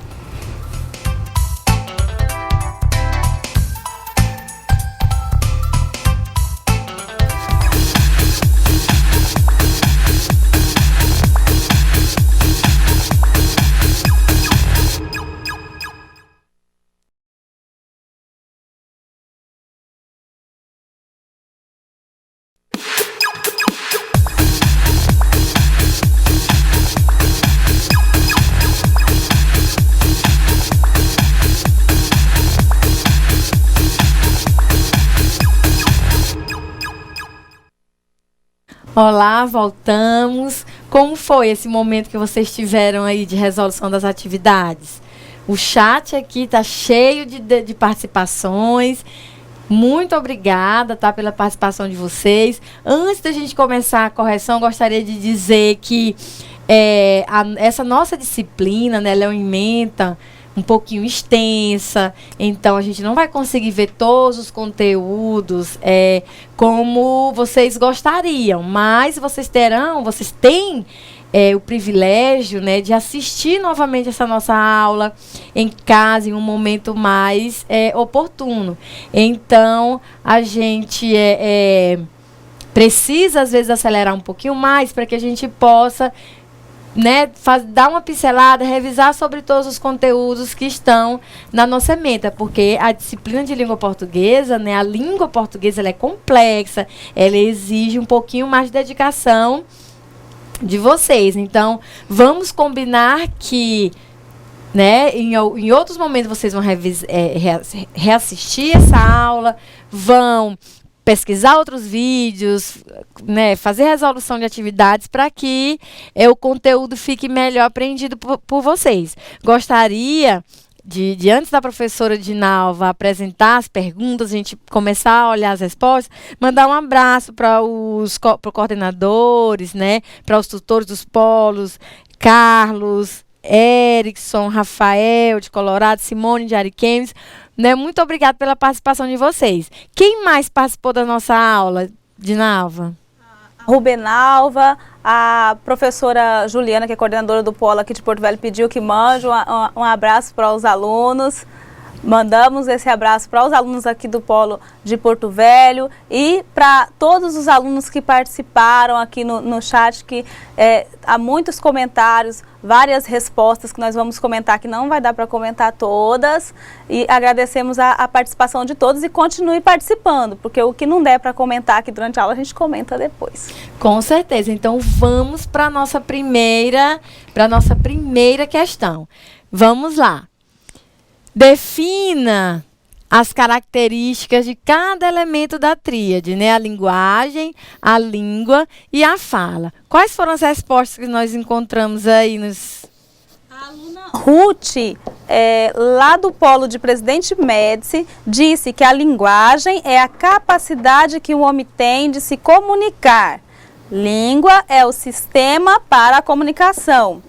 Speaker 1: Olá, voltamos. Como foi esse momento que vocês tiveram aí de resolução das atividades? O chat aqui está cheio de participações. Muito obrigada, tá, pela participação de vocês. Antes da gente começar a correção, gostaria de dizer que essa nossa disciplina, né, ela é uma ementa um pouquinho extensa, então a gente não vai conseguir ver todos os conteúdos como vocês gostariam, mas vocês têm o privilégio, né, de assistir novamente essa nossa aula em casa, em um momento mais oportuno. Então, a gente precisa, às vezes, acelerar um pouquinho mais para que a gente possa, né, dar uma pincelada, revisar sobre todos os conteúdos que estão na nossa ementa, porque a disciplina de língua portuguesa, né, a língua portuguesa, ela é complexa, ela exige um pouquinho mais de dedicação de vocês. Então, vamos combinar que, né, em outros momentos vocês vão reassistir essa aula, vão pesquisar outros vídeos, né, fazer resolução de atividades para que o conteúdo fique melhor aprendido por vocês. Gostaria de antes da professora Dinalva apresentar as perguntas, a gente começar a olhar as respostas, mandar um abraço para os coordenadores, né, para os tutores dos polos, Carlos, Erickson, Rafael de Colorado, Simone de Ariquemes, né? Muito obrigada pela participação de vocês. Quem mais participou da nossa aula, Dinalva?
Speaker 2: Rubenalva, a professora Juliana, que é coordenadora do polo aqui de Porto Velho, pediu que mande um abraço para os alunos. Mandamos esse abraço para os alunos aqui do polo de Porto Velho e para todos os alunos que participaram aqui no chat, que há muitos comentários, várias respostas que nós vamos comentar, que não vai dar para comentar todas, e agradecemos a participação de todos e continue participando, porque o que não der para comentar aqui durante a aula, a gente comenta depois.
Speaker 1: Com certeza. Então vamos para a nossa primeira questão. Vamos lá. Defina as características de cada elemento da tríade, né? A linguagem, a língua e a fala. Quais foram as respostas que nós encontramos aí nos...
Speaker 2: A aluna Ruth, lá do polo de Presidente Médici, disse que a linguagem é a capacidade que o homem tem de se comunicar. Língua é o sistema para a comunicação.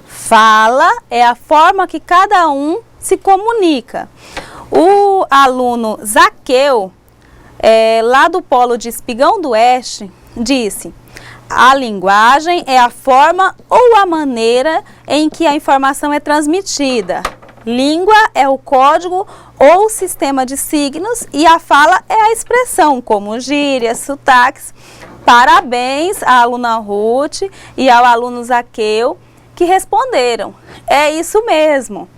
Speaker 2: Fala é a forma que cada um se comunica. O aluno Zaqueu, lá do polo de Espigão do Oeste, disse: a linguagem é a forma ou a maneira em que a informação é transmitida. Língua é o código ou sistema de signos e a fala é a expressão, como gírias, sotaques. Parabéns à aluna Ruth e ao aluno Zaqueu, que responderam. É isso mesmo.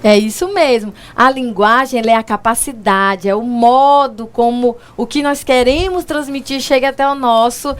Speaker 1: É isso mesmo. A linguagem, ela é a capacidade, é o modo como o que nós queremos transmitir chega até ao nosso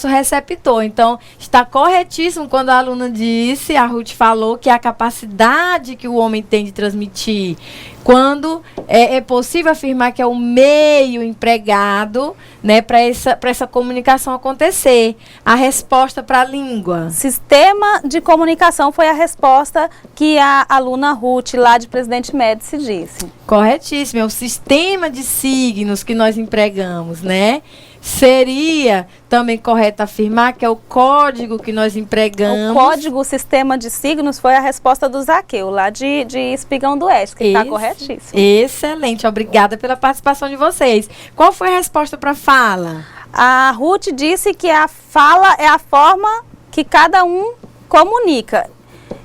Speaker 1: receptor. Então, está corretíssimo quando a aluna disse, a Ruth falou, que é a capacidade que o homem tem de transmitir. Quando é possível afirmar que é o meio empregado, né, para essa comunicação acontecer. A resposta para a língua.
Speaker 2: Sistema de comunicação foi a resposta que a aluna Ruth, lá de Presidente Médici, disse.
Speaker 1: Corretíssimo, é o sistema de signos que nós empregamos, né? Seria também correto afirmar que é o código que nós empregamos.
Speaker 2: O código, o sistema de signos, foi a resposta do Zaqueu, lá de Espigão do Oeste, que está corretíssimo.
Speaker 1: Excelente, obrigada pela participação de vocês. Qual foi a resposta para a fala?
Speaker 2: A Ruth disse que a fala é a forma que cada um comunica.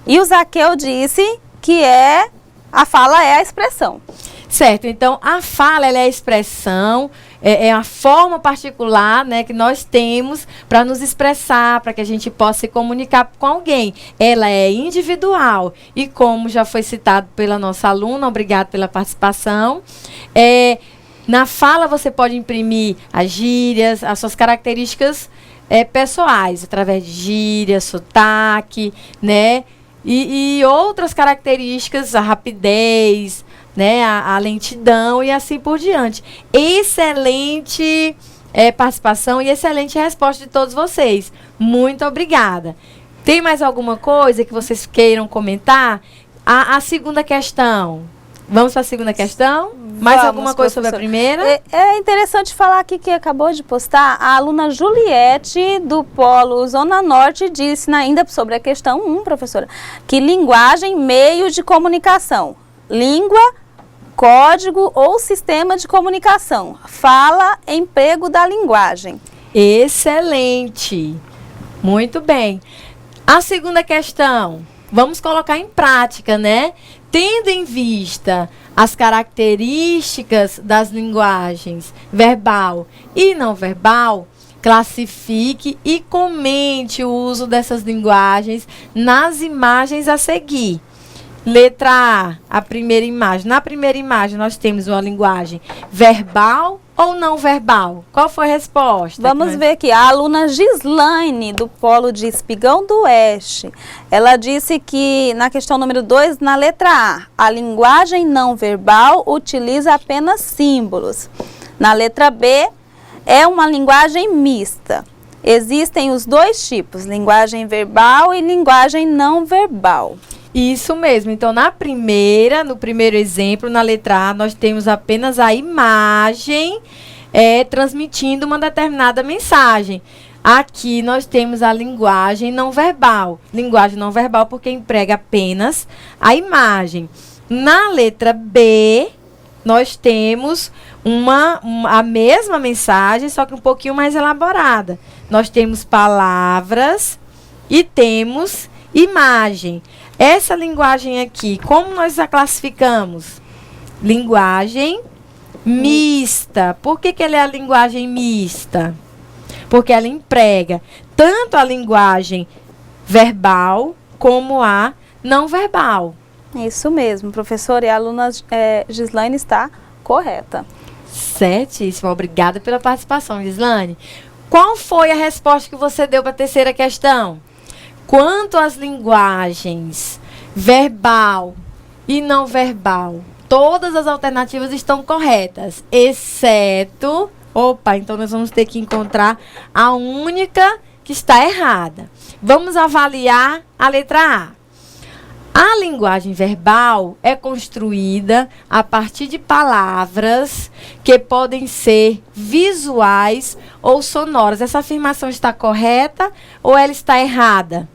Speaker 2: E o Zaqueu disse que a fala é a expressão.
Speaker 1: Certo, então a fala ela é a expressão, é a forma particular, né, que nós temos para nos expressar, para que a gente possa se comunicar com alguém. Ela é individual e, como já foi citado pela nossa aluna, obrigada pela participação, na fala você pode imprimir as gírias, as suas características pessoais, através de gírias, sotaque, né, e outras características, a rapidez, né, a lentidão e assim por diante. Excelente participação e excelente resposta de todos vocês. Muito obrigada. Tem mais alguma coisa que vocês queiram comentar? A segunda questão. Vamos para a segunda questão? Mais alguma coisa sobre a primeira?
Speaker 2: É interessante falar aqui que acabou de postar a aluna Juliette, do Polo Zona Norte, disse ainda sobre a questão 1, professora, que linguagem, meio de comunicação. Língua, código ou sistema de comunicação. Fala, emprego da linguagem.
Speaker 1: Excelente. Muito bem. A segunda questão, vamos colocar em prática, né? Tendo em vista as características das linguagens verbal e não verbal, classifique e comente o uso dessas linguagens nas imagens a seguir. Letra a primeira imagem. Na primeira imagem, nós temos uma linguagem verbal ou não verbal? Qual foi a resposta?
Speaker 2: Vamos ver aqui. A aluna Gislaine, do Polo de Espigão do Oeste, ela disse que, na questão número 2, na letra A linguagem não verbal utiliza apenas símbolos. Na letra B, é uma linguagem mista. Existem os dois tipos, linguagem verbal e linguagem não verbal.
Speaker 1: Isso mesmo. Então, no primeiro exemplo, na letra A, nós temos apenas a imagem transmitindo uma determinada mensagem. Aqui nós temos a linguagem não verbal. Linguagem não verbal porque emprega apenas a imagem. Na letra B, nós temos a mesma mensagem, só que um pouquinho mais elaborada. Nós temos palavras e temos imagem. Essa linguagem aqui, como nós a classificamos? Linguagem mista. Por que ela é a linguagem mista? Porque ela emprega tanto a linguagem verbal como a não verbal.
Speaker 2: Isso mesmo, professora, e a aluna Gislaine está correta.
Speaker 1: Certíssimo. Obrigada pela participação, Gislaine. Qual foi a resposta que você deu para a terceira questão? Quanto às linguagens verbal e não verbal, todas as alternativas estão corretas, exceto... então nós vamos ter que encontrar a única que está errada. Vamos avaliar a letra A. A linguagem verbal é construída a partir de palavras que podem ser visuais ou sonoras. Essa afirmação está correta ou ela está errada?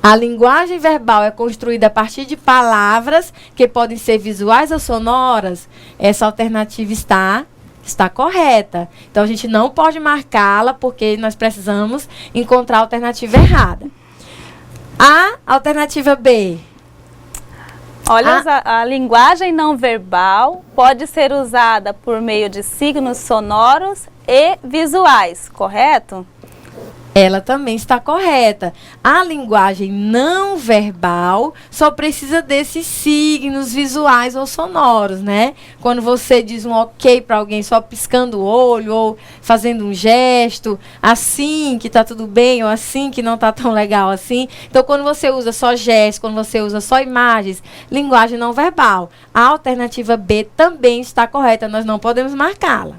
Speaker 1: A linguagem verbal é construída a partir de palavras que podem ser visuais ou sonoras. Essa alternativa está correta. Então, a gente não pode marcá-la porque nós precisamos encontrar a alternativa errada. A alternativa B.
Speaker 2: Olha, a linguagem não verbal pode ser usada por meio de signos sonoros e visuais, correto?
Speaker 1: Ela também está correta. A linguagem não verbal só precisa desses signos visuais ou sonoros, né? Quando você diz um ok para alguém só piscando o olho ou fazendo um gesto, assim que está tudo bem ou assim que não está tão legal assim. Então, quando você usa só gestos, quando você usa só imagens, linguagem não verbal. A alternativa B também está correta, nós não podemos marcá-la.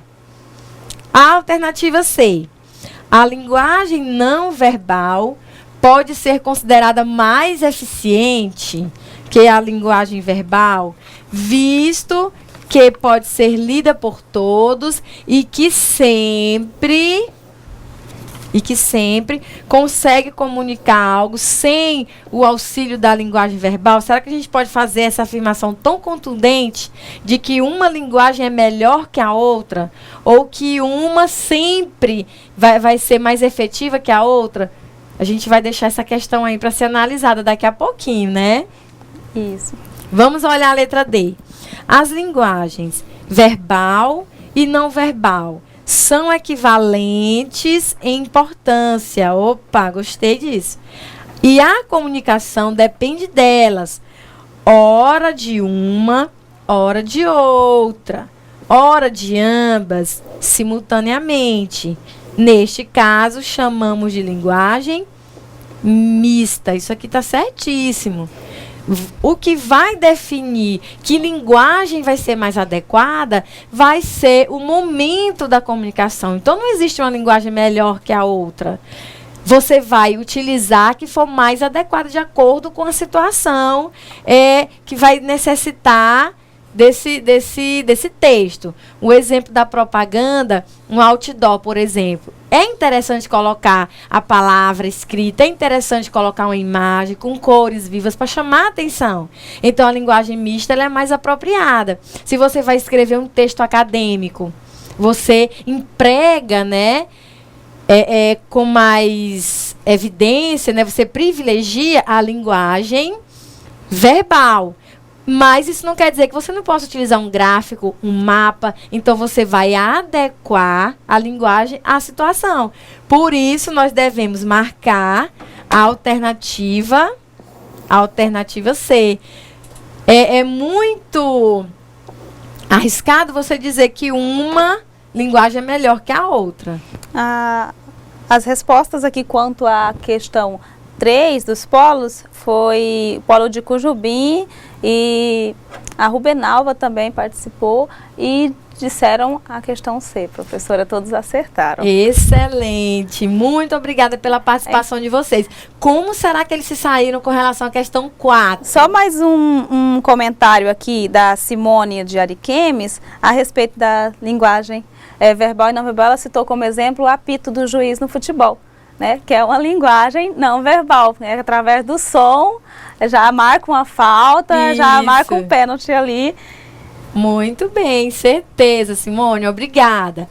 Speaker 1: A alternativa C. A linguagem não verbal pode ser considerada mais eficiente que a linguagem verbal, visto que pode ser lida por todos e que sempre consegue comunicar algo sem o auxílio da linguagem verbal. Será que a gente pode fazer essa afirmação tão contundente de que uma linguagem é melhor que a outra? Ou que uma sempre vai ser mais efetiva que a outra? A gente vai deixar essa questão aí para ser analisada daqui a pouquinho, né?
Speaker 2: Isso.
Speaker 1: Vamos olhar a letra D. As linguagens verbal e não verbal são equivalentes em importância. Opa, gostei disso. E a comunicação depende delas. Ora de uma, ora de outra. Ora de ambas, simultaneamente. Neste caso, chamamos de linguagem mista. Isso aqui está certíssimo. O que vai definir que linguagem vai ser mais adequada vai ser o momento da comunicação. Então, não existe uma linguagem melhor que a outra. Você vai utilizar a que for mais adequada de acordo com a situação que vai necessitar desse texto. O exemplo da propaganda, um outdoor, por exemplo. É interessante colocar a palavra escrita, é interessante colocar uma imagem com cores vivas para chamar a atenção. Então, a linguagem mista ela é mais apropriada. Se você vai escrever um texto acadêmico, você emprega, né, com mais evidência, né, você privilegia a linguagem verbal. Mas isso não quer dizer que você não possa utilizar um gráfico, um mapa. Então, você vai adequar a linguagem à situação. Por isso, nós devemos marcar a alternativa C. É muito arriscado você dizer que uma linguagem é melhor que a outra.
Speaker 2: As respostas aqui quanto à questão 3 dos polos foi o polo de Cujubim e a Rubenalva também participou e disseram a questão C, professora, todos acertaram.
Speaker 1: Excelente, muito obrigada pela participação de vocês. Como será que eles se saíram com relação à questão 4?
Speaker 2: Só mais um comentário aqui da Simone de Ariquemes a respeito da linguagem verbal e não verbal. Ela citou como exemplo o apito do juiz no futebol, né, que é uma linguagem não verbal, né, através do som, já marca uma falta, já marca um pênalti ali.
Speaker 1: Muito bem, certeza, Simone, obrigada.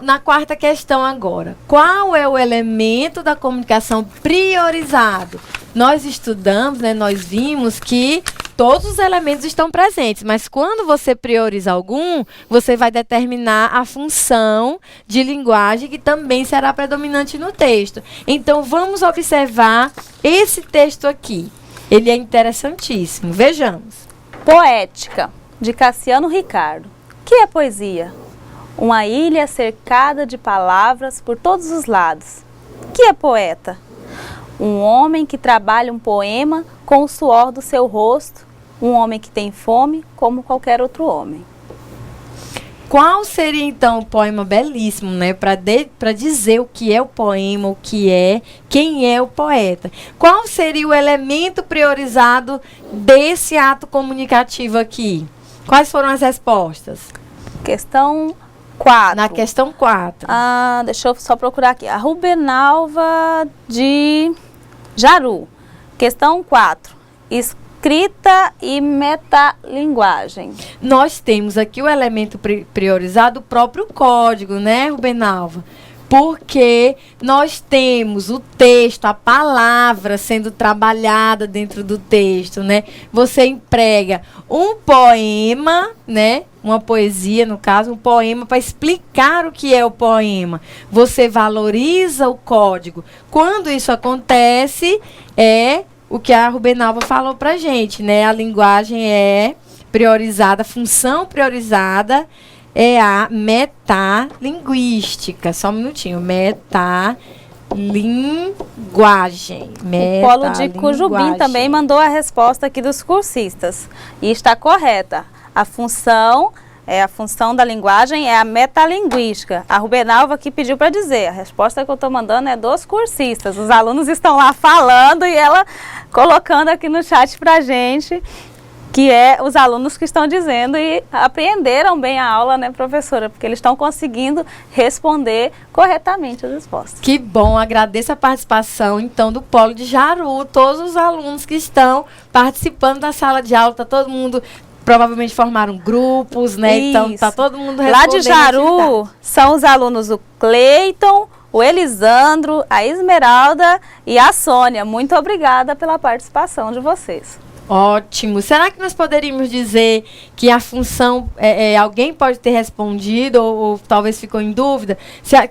Speaker 1: Na quarta questão agora, qual é o elemento da comunicação priorizado? Nós estudamos, né, nós vimos que todos os elementos estão presentes, mas quando você prioriza algum, você vai determinar a função de linguagem que também será predominante no texto. Então, vamos observar esse texto aqui. Ele é interessantíssimo. Vejamos.
Speaker 2: Poética, de Cassiano Ricardo. Que é poesia? Uma ilha cercada de palavras por todos os lados. Que é poeta? Um homem que trabalha um poema com o suor do seu rosto, um homem que tem fome como qualquer outro homem.
Speaker 1: Qual seria, então, o poema belíssimo, né? Para dizer o que é o poema, o que é, quem é o poeta. Qual seria o elemento priorizado desse ato comunicativo aqui? Quais foram as respostas?
Speaker 2: Questão 4.
Speaker 1: Na questão 4.
Speaker 2: Deixa eu só procurar aqui. A Rubenalva de Jaru. Questão 4. Escrita e metalinguagem.
Speaker 1: Nós temos aqui o elemento priorizado, o próprio código, né, Rubenalva? Porque nós temos o texto, a palavra sendo trabalhada dentro do texto, né? Você emprega um poema, né? uma poesia, no caso, um poema, para explicar o que é o poema. Você valoriza o código. Quando isso acontece, é o que a Rubenalva falou para a gente, né? A linguagem é priorizada, a função priorizada é a metalinguística. Só um minutinho. Metalinguagem.
Speaker 2: O Polo de Cujubim também mandou a resposta aqui dos cursistas. E está correta. A função da linguagem é a metalinguística. A Rubenalva aqui pediu para dizer. A resposta que eu estou mandando é dos cursistas. Os alunos estão lá falando e ela colocando aqui no chat para a gente, que é os alunos que estão dizendo e apreenderam bem a aula, né, professora? Porque eles estão conseguindo responder corretamente as respostas.
Speaker 1: Que bom, agradeço a participação, então, do Polo de Jaru, todos os alunos que estão participando da sala de aula, tá todo mundo, provavelmente formaram grupos, né?
Speaker 2: Isso.
Speaker 1: Então, tá todo mundo respondendo.
Speaker 2: Lá de Jaru, são os alunos o Cleiton, o Elisandro, a Esmeralda e a Sônia. Muito obrigada pela participação de vocês.
Speaker 1: Ótimo. Será que nós poderíamos dizer que a função, alguém pode ter respondido ou talvez ficou em dúvida,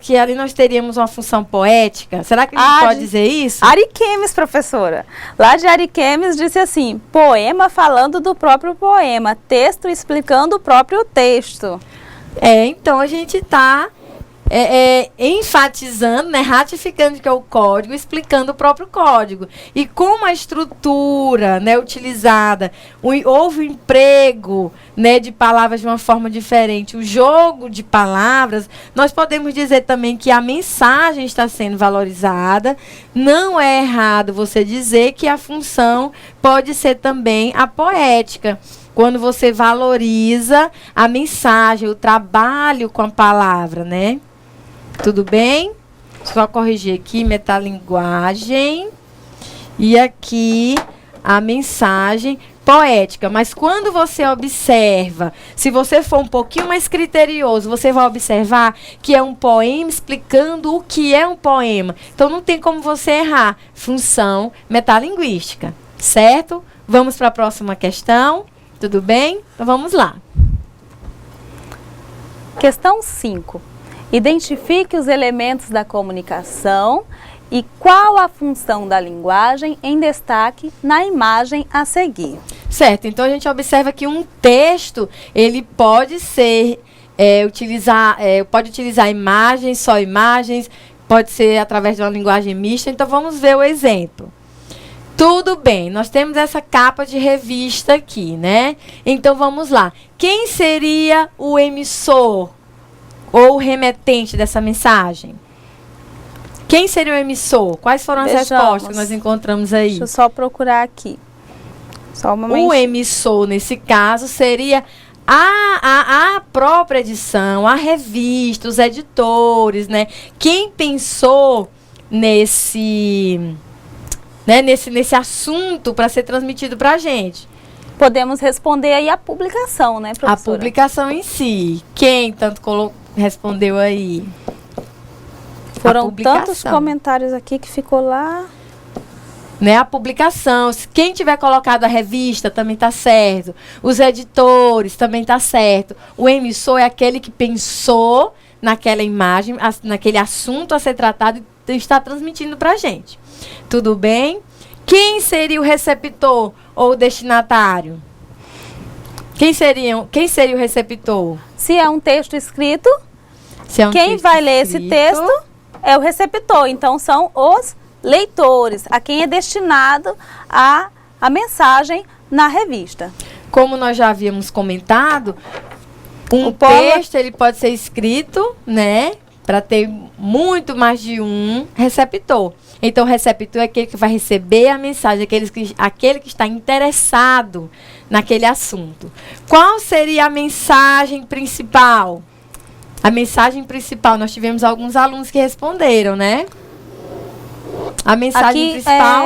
Speaker 1: que ali nós teríamos uma função poética? Será que a gente pode dizer isso?
Speaker 2: Ariquemes, professora. Lá de Ariquemes disse assim, poema falando do próprio poema, texto explicando o próprio texto.
Speaker 1: Então a gente está enfatizando, né, ratificando que é o código, explicando o próprio código. E como a estrutura, né, utilizada, houve o emprego, né, de palavras de uma forma diferente, o jogo de palavras, nós podemos dizer também que a mensagem está sendo valorizada. Não é errado você dizer que a função pode ser também a poética. Quando você valoriza a mensagem, o trabalho com a palavra, né? Tudo bem? Só corrigir aqui, metalinguagem. E aqui, a mensagem poética. Mas quando você observa, se você for um pouquinho mais criterioso, você vai observar que é um poema explicando o que é um poema. Então, não tem como você errar. Função metalinguística, certo? Vamos para a próxima questão. Tudo bem? Então, vamos lá.
Speaker 2: Questão 5. Identifique os elementos da comunicação e qual a função da linguagem em destaque na imagem a seguir.
Speaker 1: Certo, então a gente observa que um texto, ele pode ser, pode utilizar imagens, só imagens, pode ser através de uma linguagem mista. Então vamos ver o exemplo. Tudo bem, nós temos essa capa de revista aqui, né? Então vamos lá. Quem seria o emissor ou o remetente dessa mensagem? Quem seria o emissor? Quais foram as respostas que nós encontramos aí?
Speaker 2: Deixa eu só procurar aqui. Só um momento.
Speaker 1: O emissor, nesse caso, seria a própria edição, a revista, os editores, né? Quem pensou nesse assunto para ser transmitido para a gente?
Speaker 2: Podemos responder aí a publicação, né, professora?
Speaker 1: A publicação em si. Quem tanto respondeu aí?
Speaker 2: Foram tantos comentários aqui que ficou lá.
Speaker 1: Né, a publicação. Quem tiver colocado a revista também está certo. Os editores também está certo. O emissor é aquele que pensou naquela imagem, naquele assunto a ser tratado e está transmitindo para a gente. Tudo bem? Quem seria o receptor ou o destinatário? Quem seria o receptor?
Speaker 2: Se é um texto escrito, quem vai ler esse texto é o receptor. Então, são os leitores, a quem é destinado a mensagem na revista.
Speaker 1: Como nós já havíamos comentado, um texto ele pode ser escrito, né, para ter muito mais de um receptor. Então, o receptor é aquele que vai receber a mensagem, aquele que está interessado naquele assunto. Qual seria a mensagem principal? A mensagem principal, nós tivemos alguns alunos que responderam, né? A mensagem principal...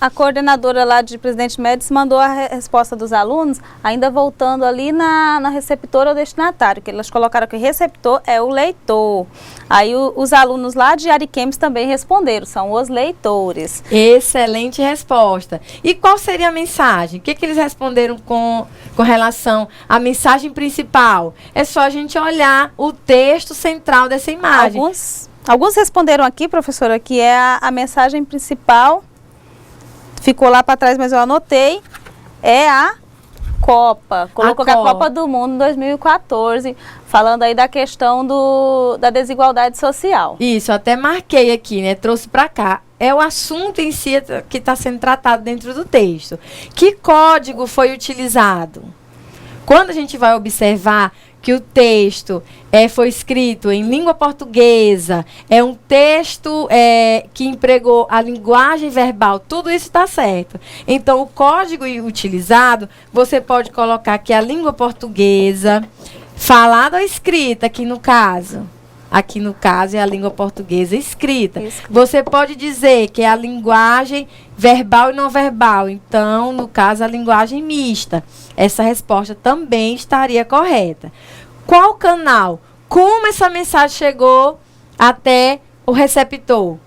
Speaker 2: A coordenadora lá de Presidente Médici mandou a resposta dos alunos, ainda voltando ali na receptora ou destinatário, que elas colocaram que o receptor é o leitor. Aí os alunos lá de Ariquemes também responderam, são os leitores.
Speaker 1: Excelente resposta. E qual seria a mensagem? O que eles responderam com relação à mensagem principal? É só a gente olhar o texto central dessa imagem.
Speaker 2: Alguns responderam aqui, professora, que é a mensagem principal. Ficou lá para trás, mas eu anotei. É a Copa. Colocou que a Copa do Mundo 2014, falando aí da questão da desigualdade social.
Speaker 1: Isso, eu até marquei aqui, né? Trouxe para cá. É o assunto em si que está sendo tratado dentro do texto. Que código foi utilizado? Quando a gente vai observar que o texto foi escrito em língua portuguesa, é um texto que empregou a linguagem verbal, tudo isso está certo. Então, o código utilizado, você pode colocar que a língua portuguesa, falada ou escrita, aqui no caso é a língua portuguesa escrita. Você pode dizer que é a linguagem verbal e não verbal. Então, no caso, a linguagem mista. Essa resposta também estaria correta. Qual canal? Como essa mensagem chegou até o receptor?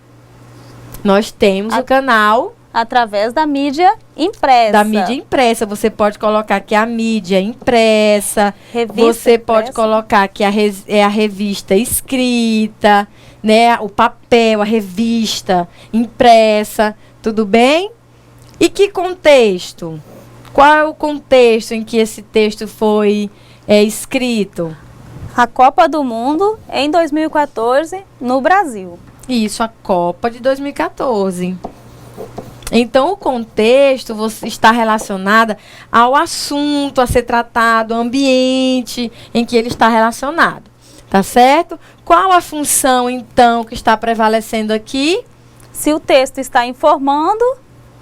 Speaker 1: Nós temos o canal...
Speaker 2: Através da mídia impressa.
Speaker 1: Da mídia impressa. Você pode colocar que é a mídia impressa. Você pode colocar que é a revista escrita, né? O papel, a revista impressa. Tudo bem? E que contexto? Qual é o contexto em que esse texto foi escrito?
Speaker 2: A Copa do Mundo em 2014 no Brasil.
Speaker 1: Isso, a Copa de 2014. Então, o contexto está relacionado ao assunto a ser tratado, ao ambiente em que ele está relacionado. Tá certo? Qual a função, então, que está prevalecendo aqui?
Speaker 2: Se o texto está informando,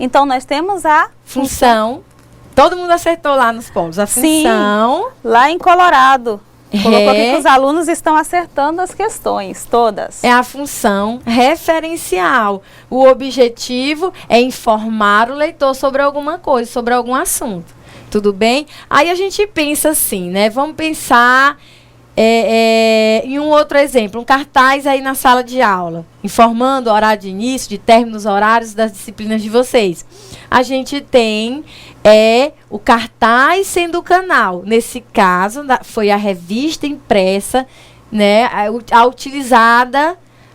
Speaker 2: então nós temos a
Speaker 1: função. Todo mundo acertou lá nos polos. A função.
Speaker 2: Sim, lá em Colorado. Colocou aqui que os alunos estão acertando as questões, todas.
Speaker 1: É a função referencial. O objetivo é informar o leitor sobre alguma coisa, sobre algum assunto. Tudo bem? Aí a gente pensa assim, né? Vamos pensar em um outro exemplo. Um cartaz aí na sala de aula, informando o horário de início, de término, os horários das disciplinas de vocês. A gente tem o cartaz sendo o canal. Nesse caso, foi a revista impressa, né,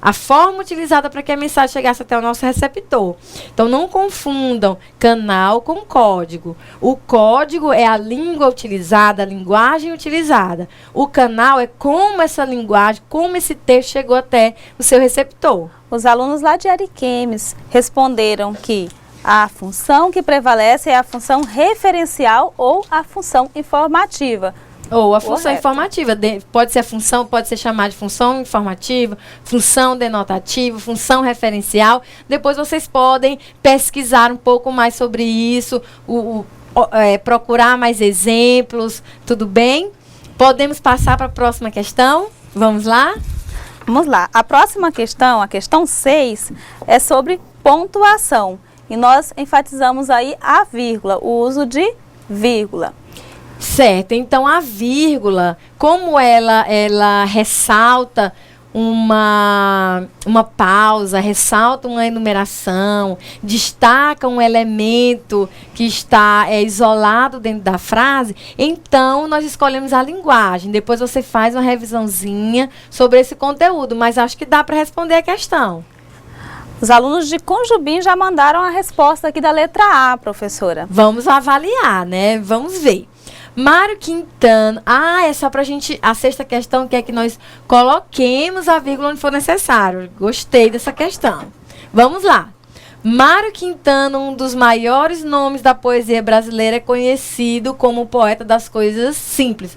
Speaker 1: a forma utilizada para que a mensagem chegasse até o nosso receptor. Então, não confundam canal com código. O código é a língua utilizada, a linguagem utilizada. O canal é como essa linguagem, como esse texto chegou até o seu receptor.
Speaker 2: Os alunos lá de Ariquemes responderam que a função que prevalece é a função referencial ou a função informativa.
Speaker 1: Ou a função informativa. Pode ser a função, pode ser chamada de função informativa, função denotativa, função referencial. Depois vocês podem pesquisar um pouco mais sobre isso, procurar mais exemplos, tudo bem? Podemos passar para a próxima questão? Vamos lá?
Speaker 2: Vamos lá. A próxima questão, a questão 6, é sobre pontuação. E nós enfatizamos aí a vírgula, o uso de vírgula.
Speaker 1: Certo, então a vírgula, como ela ressalta uma pausa, ressalta uma enumeração, destaca um elemento que está isolado dentro da frase, então nós escolhemos a linguagem. Depois você faz uma revisãozinha sobre esse conteúdo, mas acho que dá para responder a questão.
Speaker 2: Os alunos de Conjubim já mandaram a resposta aqui da letra A, professora.
Speaker 1: Vamos avaliar, né? Vamos ver. Mário Quintana. É só pra gente... A sexta questão que é que nós coloquemos a vírgula onde for necessário. Gostei dessa questão. Vamos lá. Mário Quintana, um dos maiores nomes da poesia brasileira, é conhecido como o poeta das coisas simples.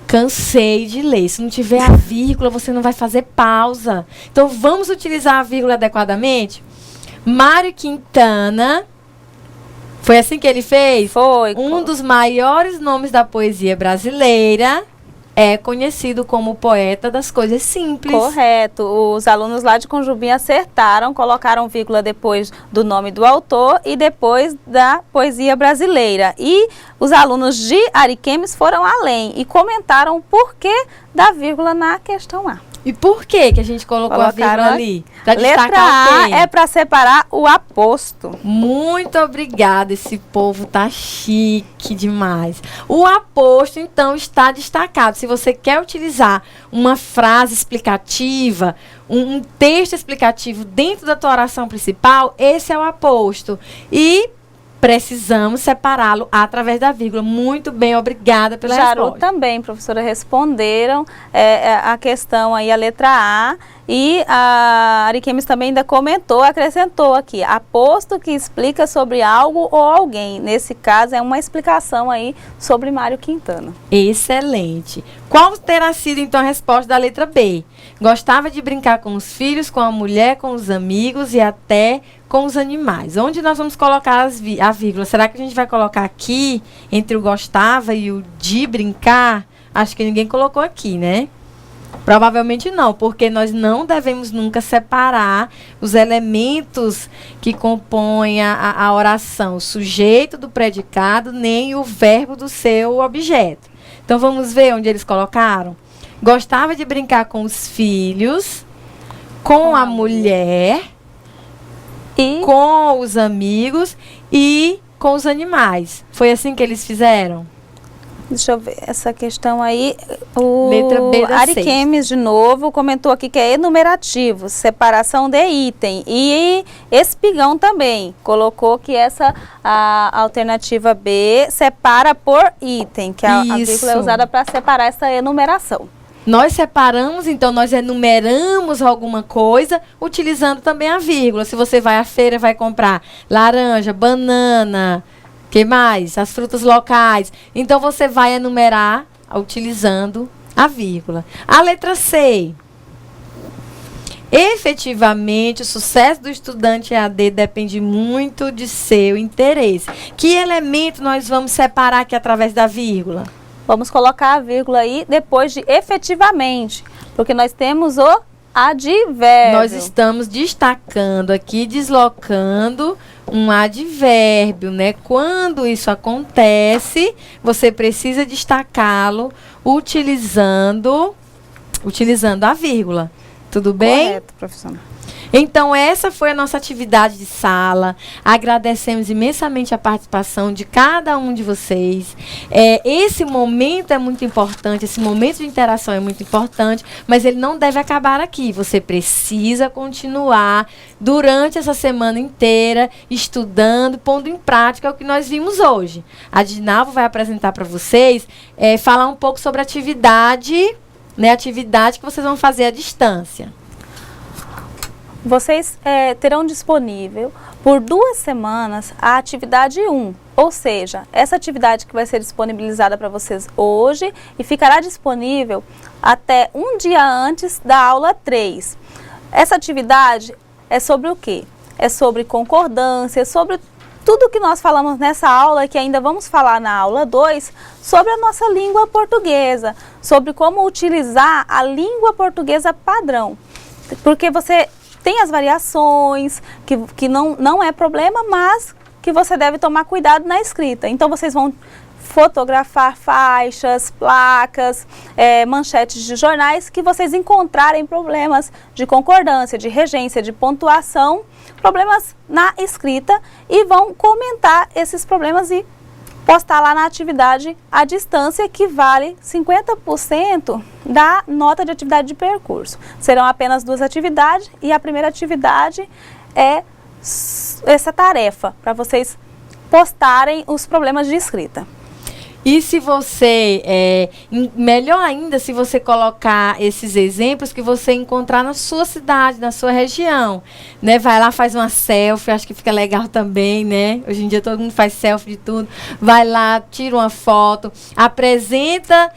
Speaker 1: Cansei de ler. Se não tiver a vírgula, você não vai fazer pausa. Então, vamos utilizar a vírgula adequadamente? Mário Quintana... Foi assim que ele fez?
Speaker 2: Foi.
Speaker 1: Um dos maiores nomes da poesia brasileira. é conhecido como o poeta das coisas simples.
Speaker 2: Correto. Os alunos lá de Conjubim acertaram, colocaram vírgula depois do nome do autor e depois da poesia brasileira. E os alunos de Ariquemes foram além e comentaram o porquê da vírgula na questão A.
Speaker 1: E por que a gente colocou a vírgula ali? Pra
Speaker 2: Letra
Speaker 1: destacar o
Speaker 2: A
Speaker 1: quê?
Speaker 2: é para separar o aposto.
Speaker 1: Muito obrigada, esse povo tá chique demais. O aposto, então, está destacado. Se você quer utilizar uma frase explicativa, um texto explicativo dentro da tua oração principal, esse é o aposto. E precisamos separá-lo através da vírgula. Muito bem, obrigada pela
Speaker 2: Jaru
Speaker 1: resposta.
Speaker 2: também, professora, responderam a questão aí, a letra A. E a Ariquemes também ainda comentou, acrescentou aqui, aposto que explica sobre algo ou alguém. Nesse caso, é uma explicação aí sobre Mário Quintana.
Speaker 1: Excelente. Qual terá sido, então, a resposta da letra B? Gostava de brincar com os filhos, com a mulher, com os amigos e até com os animais. Onde nós vamos colocar a vírgula? Será que a gente vai colocar aqui, entre o gostava e o de brincar? Acho que ninguém colocou aqui, né? Provavelmente não, porque nós não devemos nunca separar os elementos que compõem a oração, o sujeito do predicado, nem o verbo do seu objeto. Então, vamos ver onde eles colocaram. Gostava de brincar com os filhos, com a mulher,
Speaker 2: E
Speaker 1: com os amigos e com os animais. Foi assim que eles fizeram?
Speaker 2: deixa eu ver essa questão aí. O
Speaker 1: Letra B da
Speaker 2: Ariquemes, de novo, comentou aqui que é enumerativo, separação de item. E Espigão também colocou que a alternativa B separa por item, que a vírgula é usada para separar essa enumeração.
Speaker 1: Nós separamos, então nós enumeramos alguma coisa utilizando também a vírgula. Se você vai à feira, vai comprar laranja, banana, que mais? As frutas locais. Então você vai enumerar utilizando a vírgula. A letra C. Efetivamente, o sucesso do estudante EAD depende muito de seu interesse. Que elemento nós vamos separar aqui através da vírgula?
Speaker 2: Vamos colocar a vírgula aí depois de efetivamente, porque nós temos o advérbio.
Speaker 1: Nós estamos destacando aqui, deslocando um advérbio, né? Quando isso acontece, você precisa destacá-lo utilizando a vírgula. Tudo bem?
Speaker 2: Correto, professora.
Speaker 1: Então, essa foi a nossa atividade de sala. Agradecemos imensamente a participação de cada um de vocês. Esse momento é muito importante, esse momento de interação é muito importante, mas ele não deve acabar aqui. Você precisa continuar durante essa semana inteira, estudando, pondo em prática o que nós vimos hoje. A Dinalva vai apresentar para vocês, falar um pouco sobre a atividade, né, atividade que vocês vão fazer à distância.
Speaker 2: Vocês terão disponível por 2 semanas a atividade 1, ou seja, essa atividade que vai ser disponibilizada para vocês hoje e ficará disponível até um dia antes da aula 3. Essa atividade é sobre o quê? É sobre concordância, sobre tudo que nós falamos nessa aula, que ainda vamos falar na aula 2, sobre a nossa língua portuguesa, sobre como utilizar a língua portuguesa padrão. Porque você tem as variações, que não é problema, mas que você deve tomar cuidado na escrita. Então, vocês vão fotografar faixas, placas, manchetes de jornais que vocês encontrarem problemas de concordância, de regência, de pontuação, problemas na escrita, e vão comentar esses problemas e postar lá na atividade à distância, que vale 50% da nota de atividade de percurso. Serão apenas 2 atividades e a primeira atividade é essa tarefa, para vocês postarem os problemas de escrita.
Speaker 1: E se você, melhor ainda, se você colocar esses exemplos que você encontrar na sua cidade, na sua região, né? Vai lá, faz uma selfie, acho que fica legal também, né? Hoje em dia todo mundo faz selfie de tudo. Vai lá, tira uma foto, apresenta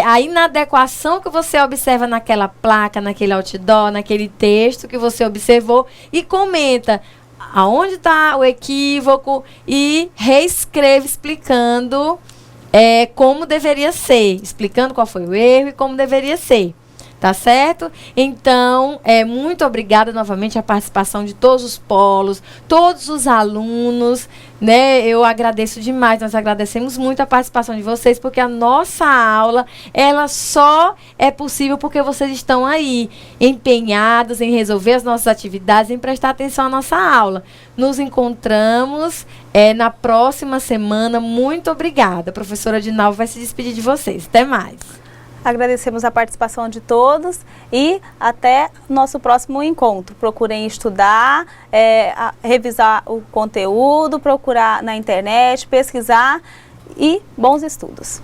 Speaker 1: a inadequação que você observa naquela placa, naquele outdoor, naquele texto que você observou e comenta aonde está o equívoco e reescreve explicando como deveria ser, explicando qual foi o erro e como deveria ser. Tá certo? Então, muito obrigada novamente a participação de todos os polos, todos os alunos, né? Eu agradeço demais, nós agradecemos muito a participação de vocês, porque a nossa aula, ela só é possível porque vocês estão aí, empenhados em resolver as nossas atividades, em prestar atenção à nossa aula. Nos encontramos na próxima semana. Muito obrigada. A professora Dinalva vai se despedir de vocês. Até mais.
Speaker 2: Agradecemos a participação de todos e até nosso próximo encontro. Procurem estudar, revisar o conteúdo, procurar na internet, pesquisar e bons estudos.